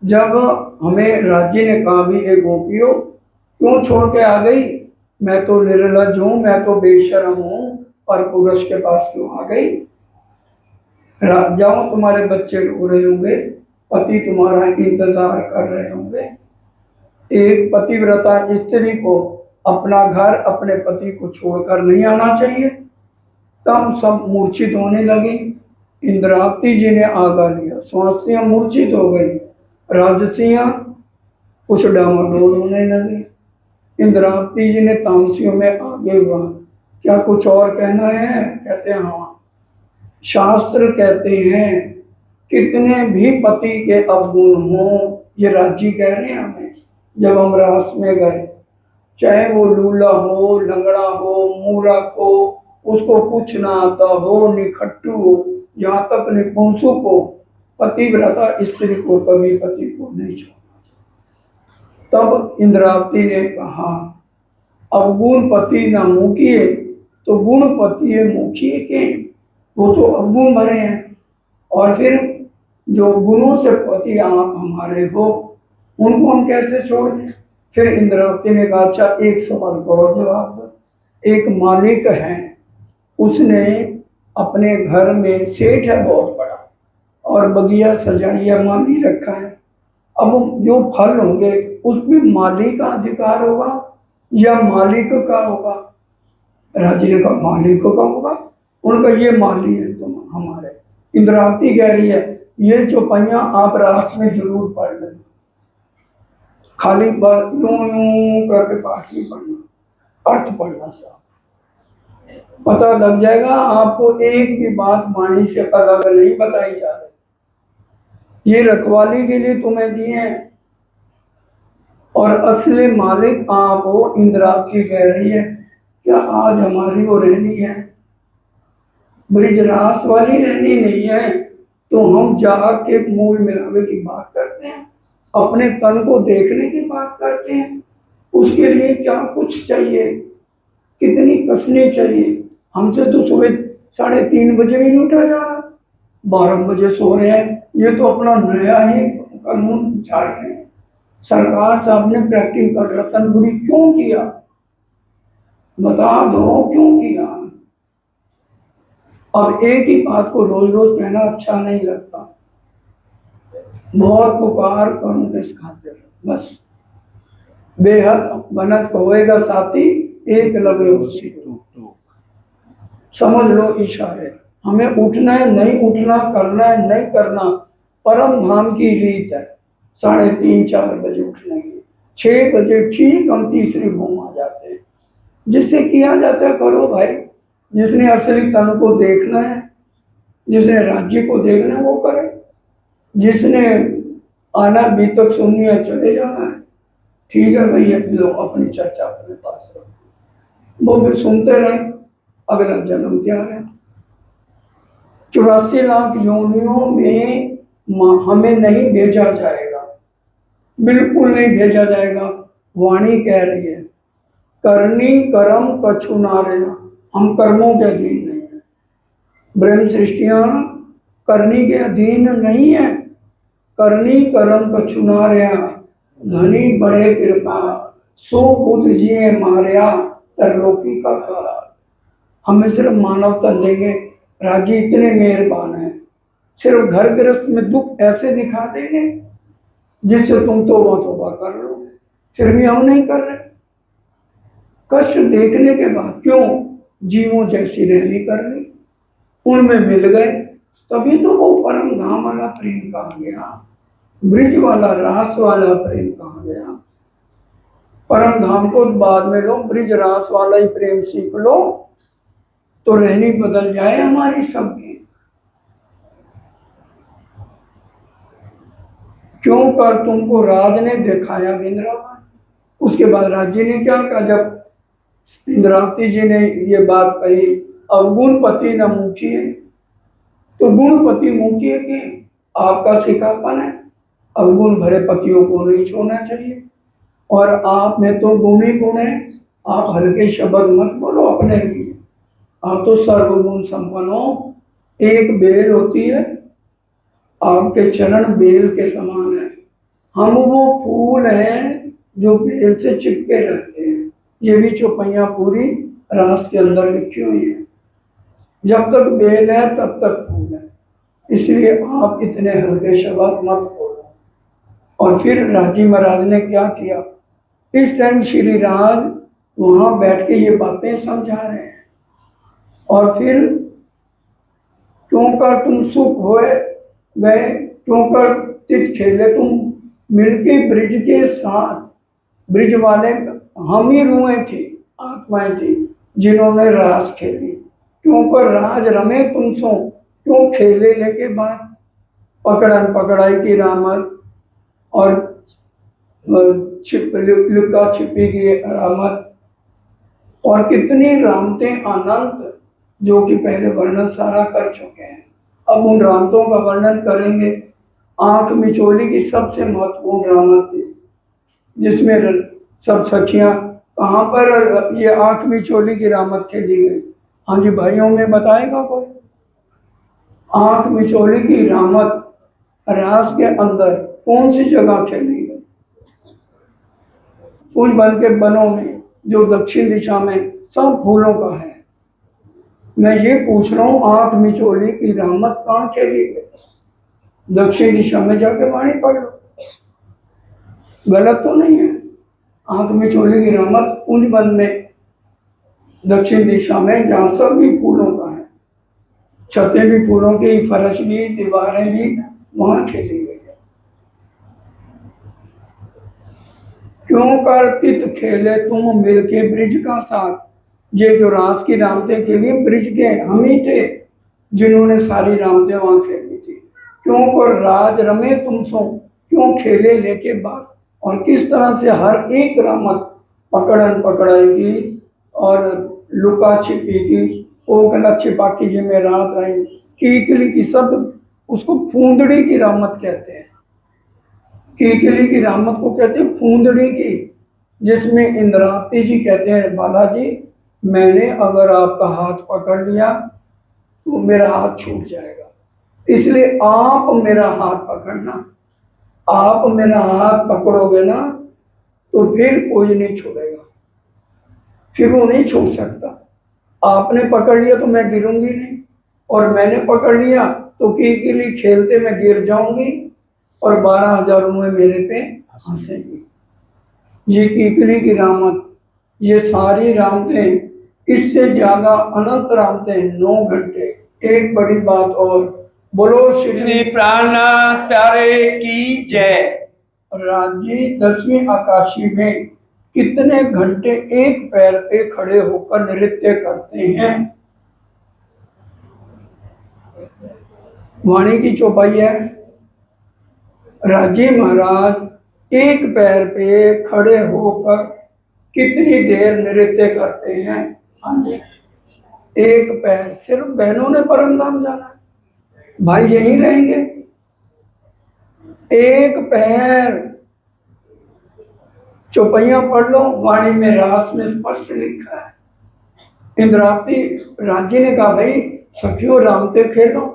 Speaker 2: जब हमें राजी ने कहा भी एक गोपियों क्यों छोड़ के आ गई, मैं तो निर्लज हूं, मैं तो बेशरम हूं, पर पुरुष के पास क्यों आ गई। जाओ, तुम्हारे बच्चे रो रहे होंगे, पति तुम्हारा इंतजार कर रहे होंगे। एक पतिव्रता स्त्री को अपना घर अपने पति को छोड़कर नहीं आना चाहिए। तब सब मूर्छित होने लगी। इंद्रावती जी ने आगा लिया, स्वास्तियां मूर्छित हो गई, राजसियां कुछ डामाडोल होने लगे। इंद्रावती जी ने तामसियों में आगे हुआ, क्या कुछ और कहना है? कहते हैं हाँ, शास्त्र कहते हैं कितने भी पति के अवगुण हो, ये राजी कह रहे हैं हमें। जब हम रास में गए, चाहे वो लूला हो, लंगड़ा हो, मूरख हो, उसको कुछ ना आता हो, निखट्टू हो, यहाँ तक निपुंसुक हो, पतिव्रता स्त्री को कभी पति को नहीं छोड़ना चाहिए। तब इंद्रावती ने कहा, अवगुण पति न मुखिए, तो गुण पति मुखिए के, वो तो अवगुण भरे हैं, और फिर जो गुणों से पति आप हमारे हो, उनको हम कैसे छोड़ दें। फिर इंद्रावती ने कहा, अच्छा एक सवाल को और जवाब दो। एक मालिक है, उसने अपने घर में, सेठ है बहुत बड़ा, और बगिया सजाइया माली रखा है। अब जो फल होंगे उसमें मालिक का अधिकार होगा या मालिक का होगा? राजी ने कहा मालिक का होगा। उनका ये माली है तुम हमारे। इंद्रावती कह रही है, ये चौपाइयां आप रास में जरूर पढ़ लेना, खाली यूं यूं करके पाठ नहीं पढ़ना, अर्थ पढ़ना साहब, पता लग जाएगा आपको। एक भी बात वाणी से अलग नहीं बताई जा रही, ये रखवाली के लिए तुम्हें दिए हैं, और असली मालिक आप हो। इंद्रावती कह रही है, क्या आज हमारी वो रहनी है, ब्रिजरास वाली रहनी नहीं है, तो हम जाके मूल मिलावे की बात करते हैं, अपने तन को देखने की बात करते हैं। उसके लिए क्या कुछ चाहिए, कितनी कसनी चाहिए। हमसे तो सुबह 3:30 बजे भी नहीं उठा जा रहा, 12 बजे सो रहे हैं। ये तो अपना नया ही कानून झाड़ रहे हैं। सरकार साहब ने प्रैक्टिकल रतनपुरी क्यों किया, बता दो क्यों किया। अब एक ही बात को रोज रोज कहना अच्छा नहीं लगता। बहुत पुकार करूं किस खातिर, बस बेहद बनत होएगा साथी, एक लगे उसी टूक टूक। समझ लो इशारे, हमें उठना है नहीं उठना, करना है नहीं करना, परम धाम की रीत है 3:30-4 बजे उठने की। 6 बजे ठीक हम तीसरी भूम आ जाते हैं। जिससे किया जाता है करो भाई, जिसने असली तन को देखना है, जिसने राज्य को देखना है वो करे, जिसने आना भी तक सुननी है चले जाना है, ठीक है भैया, लो अपनी चर्चा अपने पास रखो, वो फिर सुनते रहे, अगला जन्म तैयार है। 84 लाख योनियों में हमें नहीं भेजा जाएगा, बिल्कुल नहीं भेजा जाएगा। वाणी कह रही है, करनी कर्म कछु नारे, हम कर्मों के अधीन नहीं है। ब्रह्म सृष्टियां करनी के अधीन नहीं है। करनी कर्म कछु नारे, धनी बड़े कृपा, सो बुद्ध जी मारिया तरलोकी का काल। हमें सिर्फ मानवता देंगे, राजी इतने मेहरबान है, सिर्फ घर गृहस्थ में दुख ऐसे दिखा देंगे जिससे तुम तौबा कर लोगे, फिर भी हम नहीं कर रहे। कष्ट देखने के बाद क्यों, जीवों जैसी रहनी करनी, उनमें मिल गए, तभी तो वो परम धाम वाला प्रेम कहा गया, ब्रिज वाला रास वाला प्रेम कहा गया। परम धाम को बाद में लो, ब्रिज रास वाला ही प्रेम सीख लो, तो रहनी बदल जाए हमारी सबकी। क्यों कर तुमको राज ने दिखाया वृंदावन। उसके बाद राज जी ने क्या कहा, जब इंद्रावती जी ने ये बात कही, अवगुण पति न मुखिए, तो गुणपति मुखिए कि आपका सिखापन है, अवगुण भरे पतियों को नहीं छोड़ना चाहिए, और आप में तो गुण ही गुण है, आप हल्के शब्द मत बोलो अपने लिए, आप तो सर्वगुण संपन्न हो। एक बेल होती है, आपके चरण बेल के समान है, हम वो फूल हैं जो बेल से चिपके रहते हैं। ये भी चौपैया पूरी रास के अंदर लिखी हुई है, जब तक बेल है तब तक फूल है, इसलिए आप इतने हल्के शब्द मत बोलो। और फिर राजी महाराज ने क्या किया, इस टाइम श्री राज वहां बैठ के ये बातें समझा रहे हैं, और फिर क्यों कर तुम सुख होए गए, क्यों कर तित खेले तुम मिलके ब्रिज के साथ। ब्रिज वाले हम ही रूहें थी, आत्माएं थी जिन्होंने रास खेली, क्यों कर राज रमे तुम सो, क्यों खेले लेके बात, पकड़न पकड़ाई की रामत और लुका छिपी की रामत, और कितनी रामतें अनंत जो कि पहले वर्णन सारा कर चुके हैं। अब उन रामतों का वर्णन करेंगे। आंख मिचोली की सबसे महत्वपूर्ण रामत थी, जिसमें सब सखियां, कहाँ पर ये आंख मिचोली की रामत खेली गई, हाँ जी भाइयों में बताएगा कोई। आंख मिचोली की रामत रास के अंदर कौन सी जगह खेली गई, उन वन के बनों में जो दक्षिण दिशा में सब फूलों का है। मैं ये पूछ रहा हूँ, आंख मिचोली की रामत कहाँ खेली गई, दक्षिण दिशा में जाके वाणी पढ़ लो, गलत तो नहीं है। आंख मिचोली की रामत उन वन में दक्षिण दिशा में जहाँ सब भी फूलों का है, छतें भी फूलों की, फर्श भी, दीवारें भी वहां खेली गई है। क्यों कर तित खेले तुम मिलके ब्रिज का साथ, ये जो रास की रामतें खेली ब्रिज के हम ही थे जिन्होंने सारी रामतें वहां खेली थी। क्यों कर राज रमे तुम सो, क्यों खेले लेके बात, और किस तरह से हर एक रामत पकड़न पकड़ाई की और लुका छिपी की, ओकला छिपा की जिम्मे रात आई, कीकली की, सब उसको फूंदड़ी की रामत कहते हैं। कीकली की रामत को कहते हैं फूंदड़ी की, जिसमें इंद्रावती जी कहते हैं, बालाजी मैंने अगर आपका हाथ पकड़ लिया तो मेरा हाथ छूट जाएगा, इसलिए आप मेरा हाथ पकड़ना, आप मेरा हाथ पकड़ोगे ना तो फिर कोई नहीं छोड़ेगा, फिर वो नहीं छूट सकता। आपने पकड़ लिया तो मैं गिरूंगी नहीं, और मैंने पकड़ लिया तो कीकली खेलते मैं गिर जाऊंगी और 12,000 रुपये मेरे पे हंसेंगे। ये कीकली की रामत, ये सारी रामतें, इससे ज्यादा अनंत रामतें 9 घंटे। एक बड़ी बात और, बोलो
Speaker 1: श्री प्राणनाथ प्यारे की जय।
Speaker 2: राजी 10वीं आकाशी में कितने घंटे एक पैर पे खड़े होकर नृत्य करते हैं। वाणी की चौपाई है, राजी महाराज एक पैर पे खड़े होकर कितनी देर नृत्य करते हैं। हाँ जी, एक पैर, सिर्फ बहनों ने परम धाम जाना, भाई यहीं रहेंगे। एक पैर, चौपैया पढ़ लो, वाणी में रास में स्पष्ट लिखा है। इंद्रावती राजी ने कहा, भाई सखियों रामते खेलो।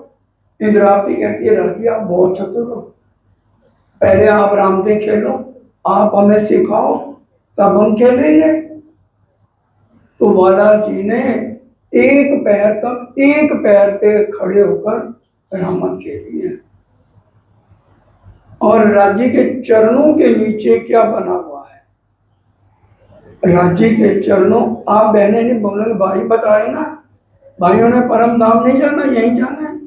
Speaker 2: इंद्रावती कहती है, राजी आप बहुत चतुर हो, पहले आप रामते खेलो, आप हमें सिखाओ तब हम खेलेंगे। तो वाला जी ने एक पैर तक, एक पैर पे खड़े होकर रामत खेली है। और राजी के चरणों के नीचे क्या बना हुआ है, राजी के चरणों, आप बहने नहीं बोलोगे भाई बताए ना, भाइयों ने परम धाम नहीं जाना, यहीं जाना है।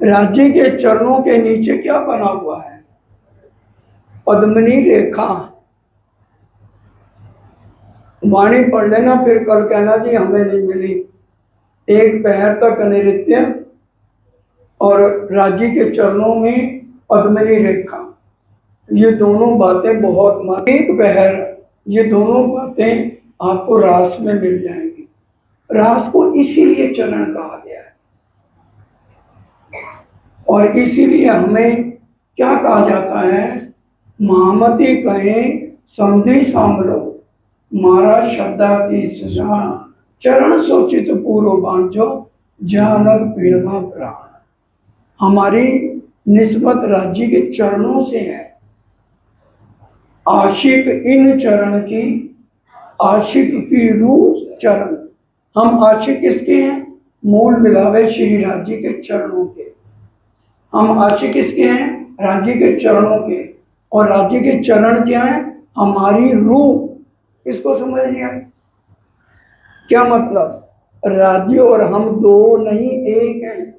Speaker 2: राजी के चरणों के नीचे क्या बना हुआ है, पद्मिनी रेखा। वाणी पढ़ लेना, फिर कल कहना जी हमें नहीं मिली। एक पैर तक नृत्य और राजी के चरणों में पद्मिनी रेखा, ये दोनों बातें बहुत एक पहर, ये दोनों बातें आपको रास में मिल जाएंगी। रास को इसीलिए चरण कहा गया है, और इसीलिए हमें क्या कहा जाता है, महामती कहे समझी सांभलो, मारा शब्दाति सुजान, चरण सोचित पूर्व बांझो, जानक पीड़मा प्राण। हमारी निस्बत राज्य के चरणों से है। आशिक इन चरण की, आशिक की रूह चरण। हम आशिक किसके हैं? मूल मिलावे श्री राज्य के चरणों के। हम आशिक किसके हैं? राज्य के चरणों के। और राज्य के चरण क्या है? हमारी रूह। इसको समझ नहीं आया क्या मतलब? राज्य और हम दो नहीं, एक हैं।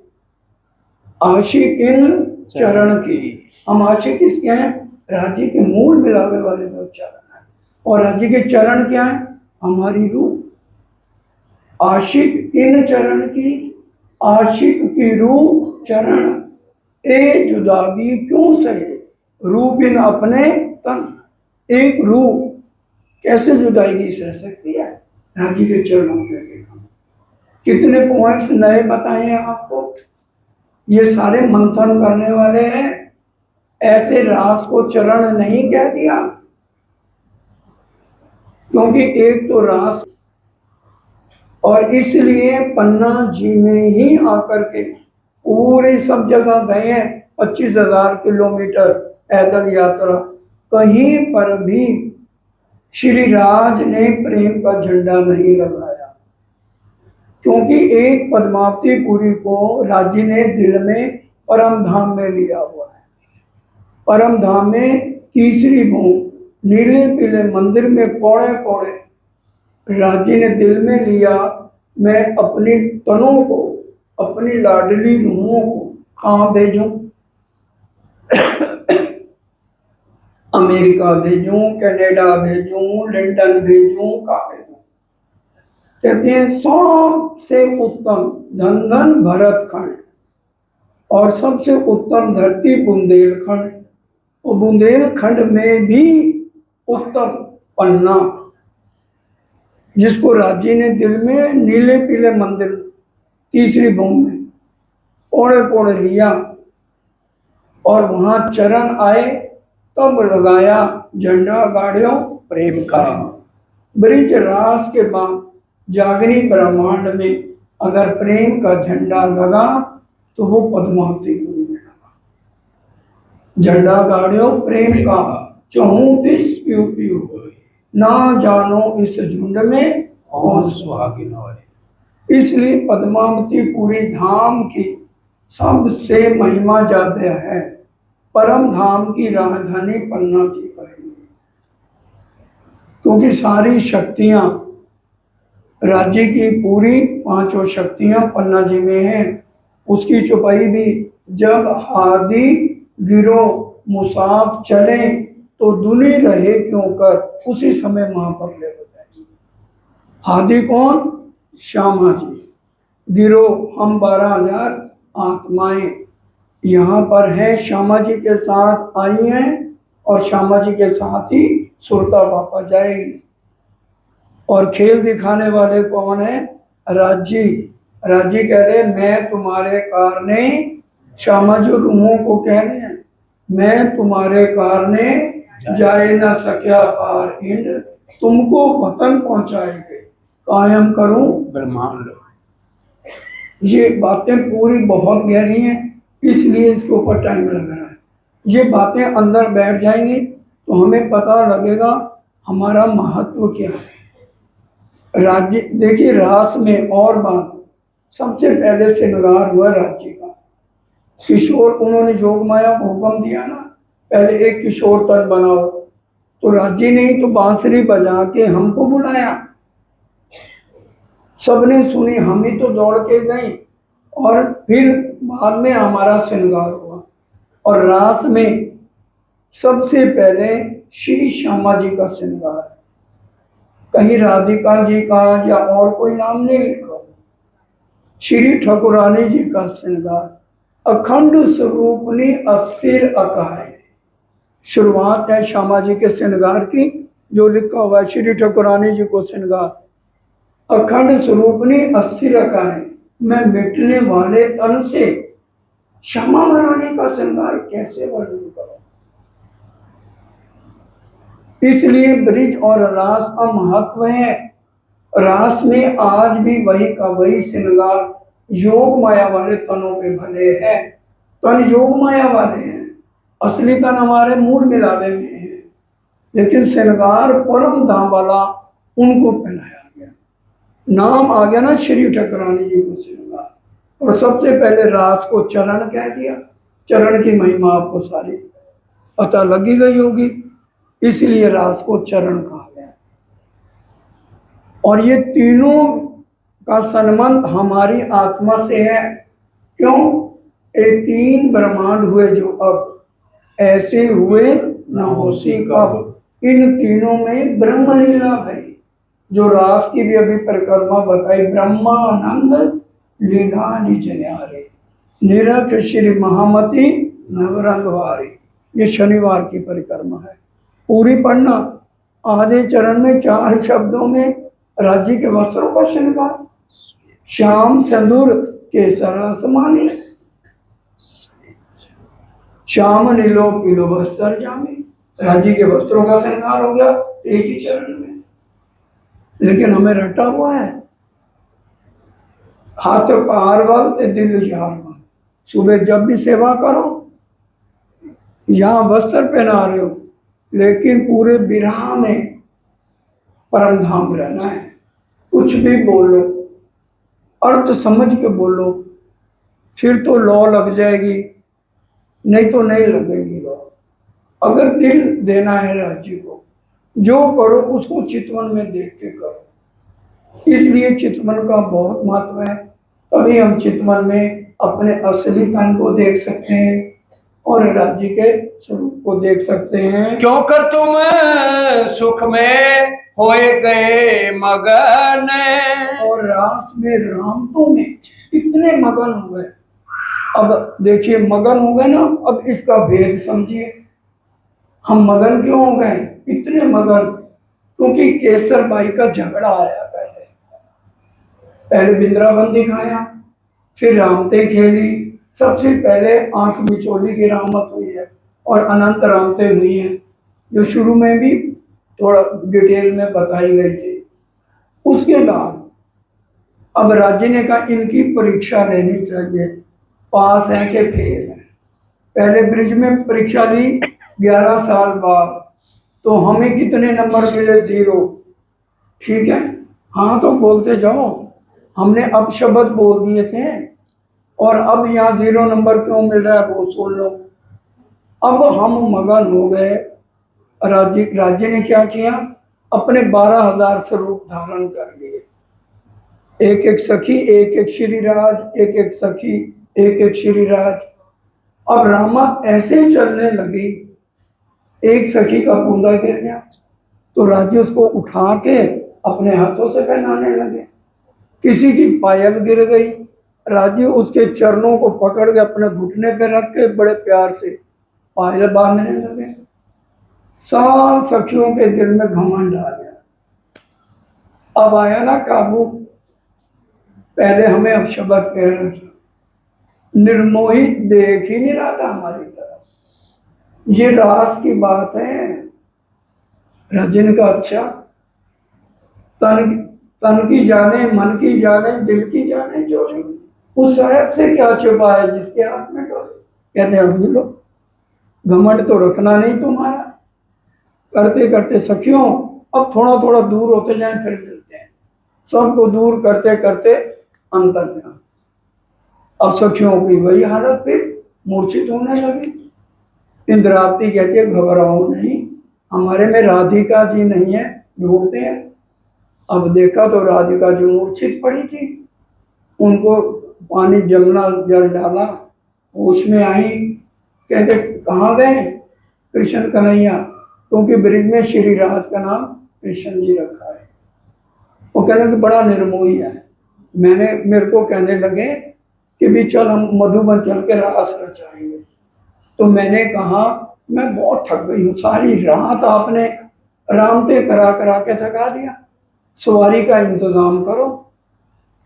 Speaker 2: आशिक इन चरण की, हम आशिक किसके हैं? राज्य के मूल मिलावे वाले दो चरण हैं। और राज्य के चरण क्या है? हमारी रूह। आशिक इन चरण की, आशिक की रूह चरण, ए जुदागी क्यों सहे, रूह बिन अपने तन। एक रूह कैसे जुदाई सह सकती है? राज्य के चरणों के देखा। कितने पॉइंट्स नए बताए हैं आपको, ये सारे मंथन करने वाले हैं। ऐसे रास को चरण नहीं कह दिया, क्योंकि एक तो रास, और इसलिए पन्ना जी में ही आकर के पूरे सब जगह गए हैं। 25,000 किलोमीटर पैदल यात्रा, कहीं पर भी श्री राज ने प्रेम का झंडा नहीं लगाया, क्योंकि एक पद्मावतीपुरी को राज्य ने दिल में परम धाम में लिया हुआ है। परम धाम में तीसरी भूमि, नीले पीले मंदिर में पौड़े पौड़े राज्य ने दिल में लिया। मैं अपनी तनों को, अपनी लाडली रूहों को कहाँ भेजूं? अमेरिका भेजूं, कनाडा भेजूं, लंदन भेजूं, कहाँ भेजूं? कहते हैं सबसे उत्तम धन धन भरतखंड, और सबसे उत्तम धरती बुंदेलखंड, और बुंदेलखंड में भी उत्तम पन्ना, जिसको राज्य ने दिल में नीले पीले मंदिर तीसरी भूमि में पौड़े पौड़े लिया, और वहां चरण आए तब लगाया झंडा गाड़ियों प्रेम का। ब्रिज रास के बाद जागनी ब्रह्मांड में अगर प्रेम का झंडा लगा तो वो पद्मावतीपुरी में लगा। झंडा गाड़ियों प्रेम का, चहूं दिस प्यू प्यू, ना जानो इस झुंड में कौन सुहागिन होए। इसलिए पद्मावतीपुरी धाम की सबसे महिमा ज्यादा है। परम धाम की राजधानी पन्ना जी कहेंगे, क्योंकि सारी शक्तियां राज्य की पूरी पांचों शक्तियां पन्ना जी में हैं। उसकी चौपाई भी, जब हादी गिरो मुसाफ चले, तो दुनी रहे क्यों कर, उसी समय महाप्रलय हो जाएगी। हादी कौन? श्यामा जी। गिरो हम 12,000 आत्माएं यहाँ पर है, श्यामा जी के साथ आई हैं, और श्यामा जी के साथ ही सुरता वापस जाएगी। और खेल दिखाने वाले कौन है? राज्य। राज्य कह रहे मैं तुम्हारे कारणे, श्यामा जी रूहों को कह रहे हैं, मैं तुम्हारे कारणे जाए न सक्या पार इंड, तुमको वतन पहुंचाएंगे, कायम करूं ब्रह्मांड। ये बातें पूरी बहुत गहरी हैं, इसलिए इसके ऊपर टाइम लग रहा है। ये बातें अंदर बैठ जाएंगी तो हमें पता लगेगा हमारा महत्व क्या है। राज्य देखिए, रास में और बात, सबसे पहले श्रृंगार हुआ राज्य का। किशोर, उन्होंने जोग माया को हुक्म दिया ना, पहले एक किशोर तन बनाओ, तो राज्य ने ही तो बांसुरी बजा के हमको बुलाया। सबने सुनी, हम ही तो दौड़ के गए, और फिर बाद में हमारा श्रृंगार हुआ। और रास में सबसे पहले श्री श्यामा जी का श्रृंगार, कहीं राधिका जी का या और कोई नाम नहीं लिखा। श्री ठकुरानी जी का श्रृंगार, अखंड स्वरूपनी अस्थिर अकाय, शुरुआत है श्यामा जी के श्रृंगार की, जो लिखा हुआ है श्री ठाकुरानी जी को श्रृंगार। अखंड स्वरूपनी अस्थिर अकारे, मैं मिटने वाले तन से श्यामा महारानी का श्रृंगार कैसे वर्णन करूं। इसलिए ब्रिज और रास का महत्व है। रास में आज भी वही का वही श्रृंगार योग माया वाले तनों पे भले है। तन योग माया वाले हैं, असली तन हमारे मूल मिलावे में है, लेकिन श्रृंगार परम धाम वाला उनको पहनाया गया। नाम आ गया ना श्री ठाकुरानी जी को श्रृंगार। और सबसे पहले रास को चरण कह दिया। चरण की महिमा आपको सारी पता लगी गई होगी, इसलिए रास को चरण कहा गया। और ये तीनों का संबंध हमारी आत्मा से है। क्यों? ये तीन ब्रह्मांड हुए जो अब, ऐसे हुए न होसी कब। इन तीनों में ब्रह्म लीला है। जो रास की भी अभी परिक्रमा बताई, ब्रह्मानंद लीला निज न्यारे, निरख श्री महामती नवरंग वारी। ये शनिवार की परिक्रमा है, पूरी पढ़ना। आधे चरण में 4 शब्दों में राज्य के वस्त्रों का श्रृंगार, श्याम सिंदूर केसर समानी, श्याम नीलो पीलो वस्त्र जामे। राज्य के वस्त्रों का श्रृंगार हो गया एक ही चरण में। लेकिन हमें रटा हुआ है, हाथ पार वाल ते दिल जार वाल। सुबह जब भी सेवा करो, यहाँ वस्त्र पहना रहे हो, लेकिन पूरे विरह में परम धाम रहना है। कुछ भी बोलो, अर्थ समझ के बोलो, फिर तो लौ लग जाएगी, नहीं तो नहीं लगेगी लौ। अगर दिल देना है राज्य को, जो करो उसको चितवन में देख के करो। इसलिए चितवन का बहुत महत्व है। तभी हम चितवन में अपने असली तन को देख सकते हैं और राज्य के स्वरूप को देख सकते हैं।
Speaker 1: क्यों कर तुम सुख में होए गए मगन।
Speaker 2: और रास में रामतों में इतने मगन हो गए। अब देखिए, मगन हो गए ना, अब इसका भेद समझिए। हम मगन क्यों हो गए? इतने मगन क्योंकि केसर बाई का झगड़ा आया। पहले बिंद्रावन दिखाया, फिर रामते खेली। सबसे पहले आंख बिचौली की रामत हुई है और अनंत रामते हुई है, जो शुरू में भी थोड़ा डिटेल में बताई गई थी। उसके बाद अब राज्य ने कहा इनकी परीक्षा लेनी चाहिए, पास है कि फेल है। पहले ब्रिज में परीक्षा ली 11 साल बाद, तो हमें कितने नंबर मिले? 0। ठीक है, हाँ तो बोलते जाओ। हमने अब शब्द बोल दिए थे और अब यहाँ 0 नंबर क्यों मिल रहा है वो सुन लो। अब हम मगन हो गए। राज्य ने क्या किया? अपने 12,000 स्वरूप धारण कर लिए। एक एक सखी, एक एक श्रीराज, एक एक सखी, एक एक श्रीराज। अब रामत ऐसे चलने लगी, एक सखी का पूंदा गिर गया तो राज्य उसको उठा के अपने हाथों से पहनाने लगे। किसी की पायल गिर गई, राज्य उसके चरणों को पकड़ के अपने घुटने पे रख के बड़े प्यार से पायल बांधने लगे। सब सखियों के दिल में घमंड आ गया। अब आया ना काबू। पहले हमें अब शब्द कह रहा था, निर्मोहित देख ही नहीं रहा था हमारी तरफ। ये रास की बात है। रजन का अच्छा, तन की जाने, मन की जाने, दिल की जाने चोरी। उस साहब से क्या छुपा है जिसके हाथ में डोरे। कहते हैं अभी लो, घमंड तो रखना नहीं तुम्हारा। करते करते सखियों अब थोड़ा थोड़ा दूर होते जाएं, फिर मिलते हैं। सबको दूर करते करते अंतर ध्यान। अब सखियों की वही हालत, फिर मूर्छित होने लगी। इंद्रावती कहती है घबराओ नहीं, हमारे में राधिका जी नहीं है, ढूंढते हैं। अब देखा तो राधिका जी मूर्छित पड़ी थी। उनको पानी जमुना जल डाला, होश में आई। कहते कहाँ गए कृष्ण कन्हैया? क्योंकि ब्रिज में श्री राज का नाम कृष्ण जी रखा है। वो कहने कि बड़ा निर्मोही है। मेरे को कहने लगे कि भी चल हम मधुबन चल के रास रचाएंगे। तो मैंने कहा मैं बहुत थक गई हूँ, सारी रात आपने रामते करा करा के थका दिया, सवारी का इंतजाम करो।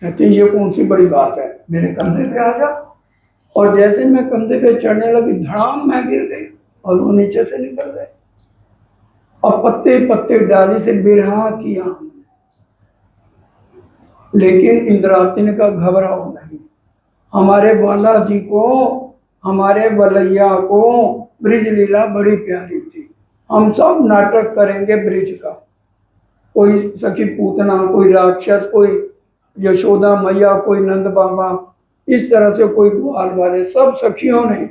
Speaker 2: कहते ये कौन सी बड़ी बात है, मेरे कंधे पे आ जा। और जैसे मैं कंधे पे चढ़ने लगी, धड़ाम मैं गिर गई और वो नीचे से निकल गए। और पत्ते पत्ते डाली से बिरहा किया हमने। लेकिन इंद्रावती ने कहा घबराओ नहीं, हमारे बालाजी को, हमारे वलैया को ब्रिज लीला बड़ी प्यारी थी, हम सब नाटक करेंगे ब्रिज का। कोई सखी पूतना, कोई राक्षस, कोई यशोदा मैया, कोई नंद बाबा, इस तरह से कोई ग्वाल वाले, सब सखियों ने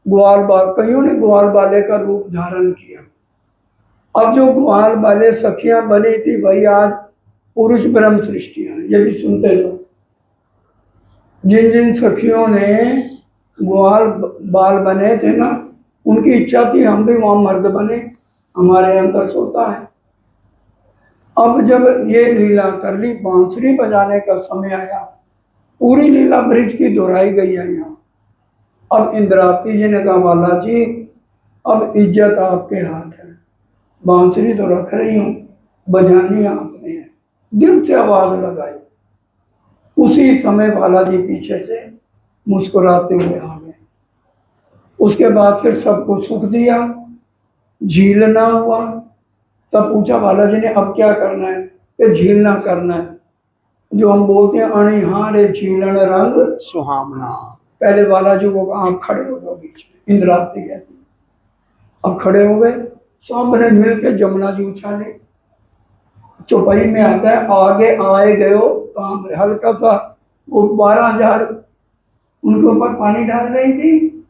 Speaker 2: कईयों ने ग्वाल वाले का रूप धारण किया। अब जो ग्वाल वाले सखियां बनी थी वही आज पुरुष ब्रह्म सृष्टियां, ये भी सुनते लो। जिन जिन सखियों ने ग्वाल बाल बने थे ना, उनकी इच्छा थी हम भी वहां मर्द बने, हमारे अंदर सोता है। अब जब ये लीला कर ली, बांसुरी बजाने का समय आया, पूरी लीला ब्रिज की दोहराई गई है यहाँ। अब इंद्रावती जी ने कहा बालाजी अब इज्जत आपके हाथ है, बांसुरी तो रख रही हूँ, बजानी आपने है। दिल से आवाज लगाई। उसी समय बालाजी पीछे से मुस्कुराते हुए आ गए। उसके बाद फिर सबको सुख दिया, झीलना हुआ। तब पूछा बालाजी ने अब क्या करना है, कि झीलना करना है। जो हम बोलते हैं अणिहारे झीलन रंग
Speaker 1: सुहावना।
Speaker 2: पहले बालाजी को कहा आप खड़े हो जाओ बीच में, इंद्रावती कहती है। अब खड़े हो गए, सामने मिल के जमुना जी उछाले। चौपाई में आता है आगे आए गयो काम, हल्का सा वो 12,000 उनके ऊपर पानी डाल रही थी।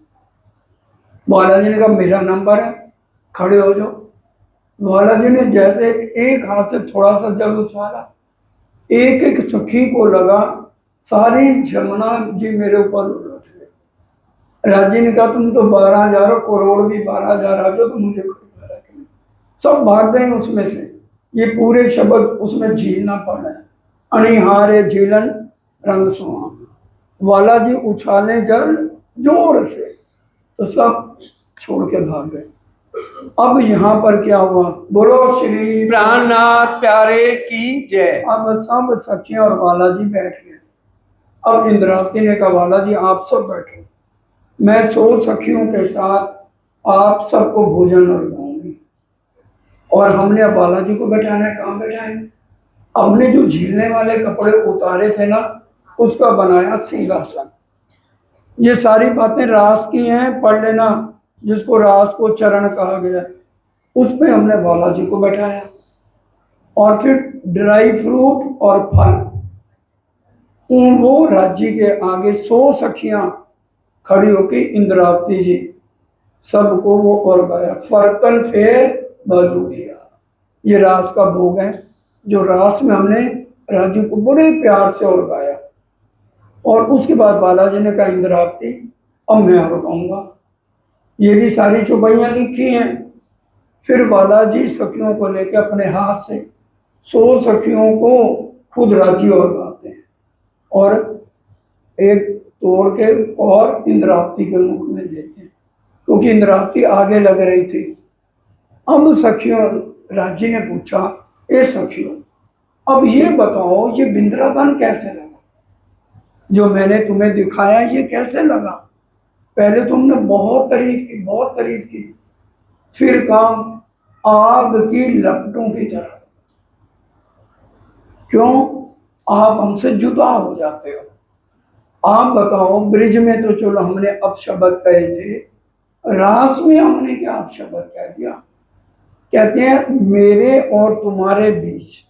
Speaker 2: बालाजी ने कहा मेरा नंबर है, खड़े हो जाओ। बालाजी ने जैसे एक हाथ से थोड़ा सा जल उछाला, एक एक सखी को लगा सारी जमुना जी मेरे ऊपर उलट गए। राजी ने कहा तुम तो 12,000 करोड़ भी 12,000 आ जाओ तो मुझे कोई फर्क नहीं। सब भाग गए उसमें से। ये पूरे शब्द उसमें झीलना पड़ रहा है, अणिहारे झीलन रंग सुहावना। बालाजी उछाले जल जोर से, तो सब छोड़ के भाग गए। अब यहाँ पर क्या हुआ, बोलो श्री
Speaker 1: प्राणनाथ प्यारे की जय।
Speaker 2: अब सब सखियां और बालाजी बैठ गए। अब इंद्रावती ने कहा बालाजी आप सब बैठो, मैं 100 सखियों के साथ आप सबको भोजन लगाऊंगी। और हमने अब बालाजी को बैठाना है, कहाँ बैठाएं। हमने जो झीलने वाले कपड़े उतारे थे ना, उसका बनाया सिंहासन। ये सारी बातें रास की हैं, पढ़ लेना, जिसको रास को चरण कहा गया, उसमें हमने बालाजी को बैठाया। और फिर ड्राई फ्रूट और फल, वो राज्य के आगे 100 सखियां खड़ी होकर इंद्रावती जी सबको वो और गाया। फरतन फेर बजू दिया, ये रास का भोग है, जो रास में हमने राजू को बड़े प्यार से और गाया। और उसके बाद बालाजी ने कहा इंद्रावती अब मैं और गाऊंगा। ये भी सारी चौपाइयाँ लिखी हैं। फिर बालाजी सखियों को लेकर अपने हाथ से 100 सखियों को खुद राजी और गाते हैं, और एक तोड़ के और इंद्रावती के मुख में देते हैं, क्योंकि इंद्रावती आगे लग रही थी। अब सखियों, राजी ने पूछा ए सखियों अब ये बताओ ये वृंदावन कैसे लगा, जो मैंने तुम्हें दिखाया ये कैसे लगा। पहले तुमने बहुत तारीफ की, बहुत तारीफ की, फिर काम आग की लपटों की तरह। क्यों, आप हमसे जुदा हो जाते हो। आप बताओ ब्रिज में तो चलो हमने अपशब्द कहे थे, रास में हमने क्या अपशब्द कह दिया। कहते हैं मेरे और तुम्हारे बीच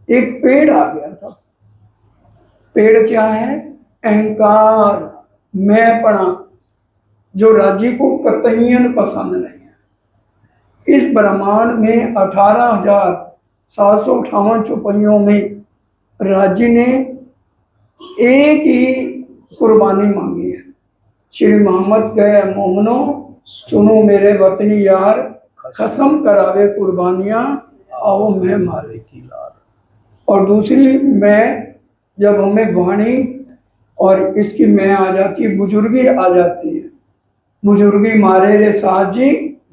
Speaker 2: एक पेड़ आ गया था। पेड़ क्या है, अहंकार, मैंपना, जो राज्य को कतईयन पसंद नहीं है। इस ब्रह्मांड में 18,758 चौपाइयों में राज्य ने एक ही कुर्बानी मांगी है। श्री मोहम्मद कहे मोमनो सुनो मेरे वतनी यार, कसम करावे कुर्बानियां आओ मैं मारे की लार। और दूसरी मैं, जब हमें वाणी और इसकी मैं आ जाती है, बुजुर्गी आ जाती है, बुजुर्गी मारे रे साथ जी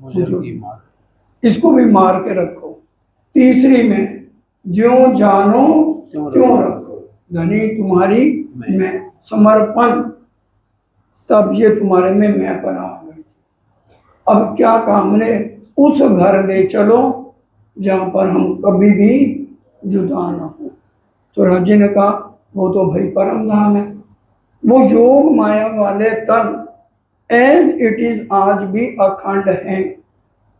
Speaker 1: बुजुर्गी मार।
Speaker 2: इसको भी मार के रखो। तीसरी में ज्यों जानो त्यों रखो, धनी तुम्हारी मैं समर्पण, तब ये तुम्हारे में मैं बना आ गई। अब क्या काम ने, उस घर ले चलो जहां पर हम कभी भी जुदा ना हो। तो राजे ने कहा वो तो भाई परम धाम है, वो योग माया वाले तन एज इट इज आज भी अखंड हैं,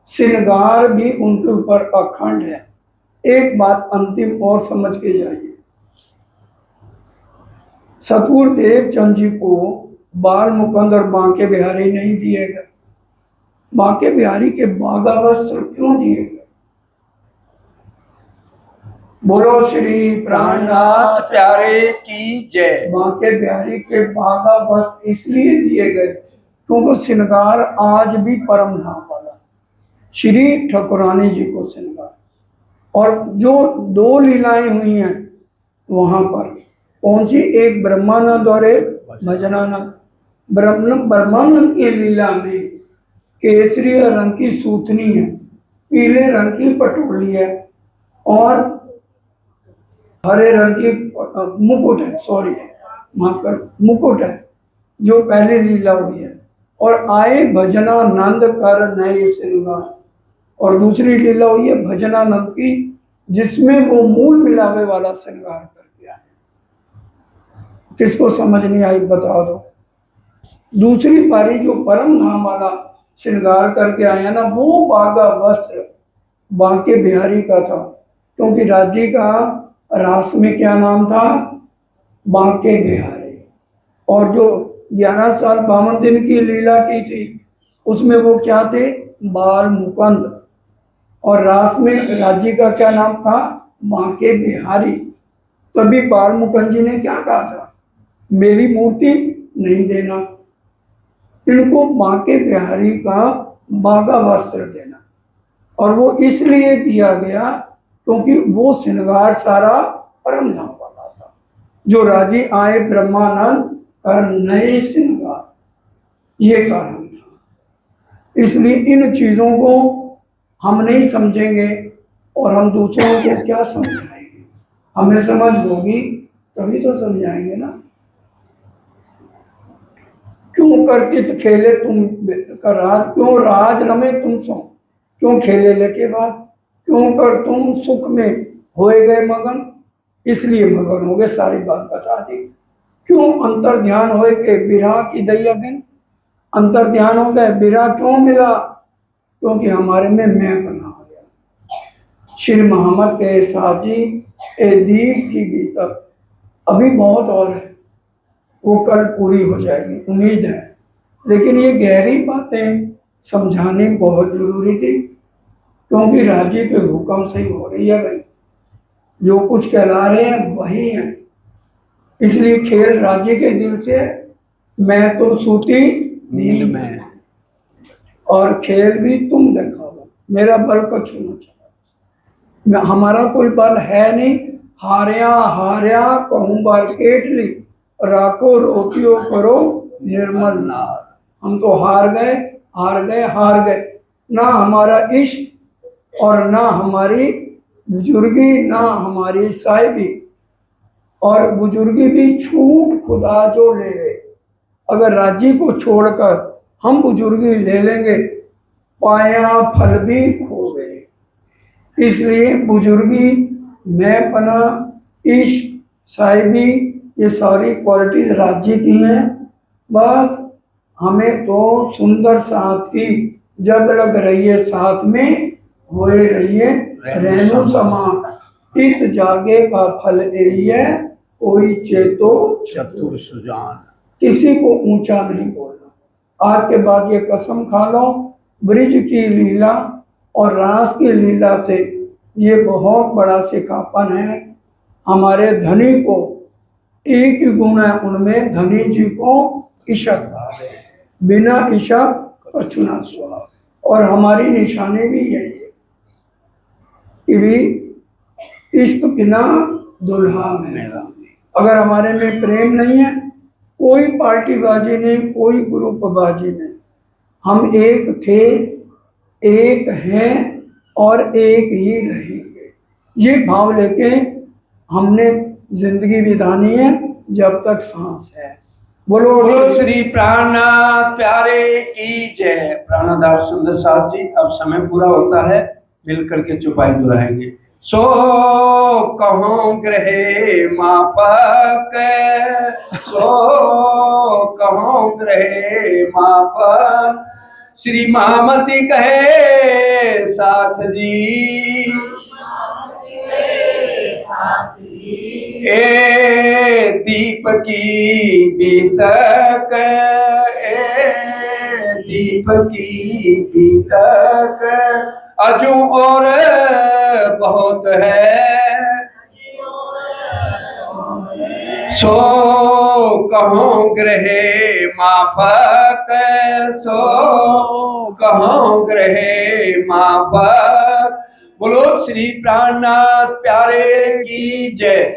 Speaker 2: श्रृंगार भी उनके ऊपर अखंड है। एक बात अंतिम और समझ के जाइए, सतगुरु देवचंद जी को बाल मुकुंद और बांके बिहारी नहीं दिए गए, बांके बिहारी के बागा वस्त्र क्यों दिए गए? बोलो श्री प्राणनाथ
Speaker 1: प्यारे की जय।
Speaker 2: बांके बिहारी के बागा वस्त्र इसलिए दिए गए क्योंकि श्रृंगार आज भी परम धाम वाला श्री ठाकुरानी जी को श्रृंगार। और जो दो लीलाएं हुई हैं वहां पर, कौन सी? एक ब्रह्मानंद और एक भजनानंद। ब्रह्मानंद की लीला में केसरी रंग की सूथनी है, पीले रंग की पटोली है और हरे रंग की मुकुट है, सॉरी माफ कर, मुकुट है जो पहली लीला हुई है। और आए भजनानंद कर नए श्रृंगार, और दूसरी लीला हुई है भजनानंद की जिसमें वो मूल मिलावे वाला श्रृंगार करके आए। किसको समझ नहीं आई बता दो। दूसरी बारी जो परम धाम वाला श्रृंगार करके आया ना, वो बागा वस्त्र बांके बिहारी का था, क्योंकि राज्य का रास में क्या नाम था? बांके बिहारी। और जो 11 साल 52 दिन की लीला की थी उसमें वो क्या थे? बाल मुकुंद। और रास में राज्य का क्या नाम था? बांके बिहारी। तभी बाल मुकुंद जी ने क्या कहा था? मेरी मूर्ति नहीं देना, इनको बांके बिहारी का बागा वस्त्र देना। और वो इसलिए दिया गया क्योंकि वो श्रृंगार सारा परम धाम वाला था। जो राजी आए ब्रह्मानंद कर नए श्रृंगार, ये कारण था। इसलिए इन चीजों को हम नहीं समझेंगे और हम दूसरों को क्या समझाएंगे? हमें समझ होगी तभी तो समझाएंगे ना। क्यों करतित खेले तुम का राज, क्यों राज रमे तुम सो, क्यों खेले लेके बाद, क्यों कर तुम सुख में होए गए मगन, इसलिए मगन हो गए, सारी बात बता दी। क्यों अंतर ध्यान होए के बिरहा की दैया गिन, अंतर ध्यान हो गए, बिरहा क्यों मिला? क्योंकि हमारे में मैं बना आ गया। श्री मोहम्मद के साजी ए दीप की भीतर अभी बहुत और है, वो कल पूरी हो जाएगी उम्मीद है। लेकिन ये गहरी बातें समझाने बहुत जरूरी थी, क्योंकि राज्य के हुक्म से ही हो रही है भाई, जो कुछ कहला रहे हैं वही है। इसलिए खेल राज्य के दिल से, मैं तो सूती नींद में, और खेल भी तुम दिखाओ, मेरा बल कछु न चला, हमारा कोई बल है नहीं। हारिया हारिया कहूँ बार केटली, राखो रोटियो करो निर्मल नार। हम तो हार गए हार गए हार गए, ना हमारा इश्क और ना हमारी बुजुर्गी, ना हमारी साहिबी। और बुजुर्गी भी छूट खुदा जो ले गए। अगर राज्य को छोड़कर हम बुजुर्गी ले लेंगे, पाया फल भी खो गए। इसलिए बुजुर्गी, मैंपना, इश्क, साहिबी, ये सारी क्वालिटीज राज्य की हैं। बस हमें तो सुंदर साथ की जब लग रही है साथ में, होए रहिए रहनु समान, इत जागे का फल यही है, कोई चेतो
Speaker 1: चतुर सुजान।
Speaker 2: किसी को ऊंचा नहीं बोलना। आज के बाद ये कसम खा लो, ब्रिज की लीला और रास की लीला से ये बहुत बड़ा सिखापन है। हमारे धनी को एक ही गुण है उनमें, धनी जी को इशक भाव है, बिना इशक कछु ना स्वाहा। और हमारी निशानी भी यही है कि भी इश्क बिना दुल्हा मेरा। अगर हमारे में प्रेम नहीं है, कोई पार्टीबाजी नहीं, कोई ग्रुपबाजी नहीं, हम एक थे एक हैं और एक ही रहेंगे। ये भाव लेके हमने जिंदगी बितानी है जब तक सांस है। बोलो
Speaker 1: बोलो श्री प्राणनाथ प्यारे की जय। प्राणदार सुंदर साहब जी, अब समय पूरा होता है, मिल करके चौपाई दोहराएंगे। सो कहो ग्रहे मापक, सो कहो ग्रहे मापक, श्री महामती कहे साथ जी। ए दीप की बीतक, ए दीप की बीतक, अजू और बहुत है। सो कहो ग्रहे माफक, सो कहो ग्रहे माफक। बोलो श्री प्राणनाथ प्यारे की जय।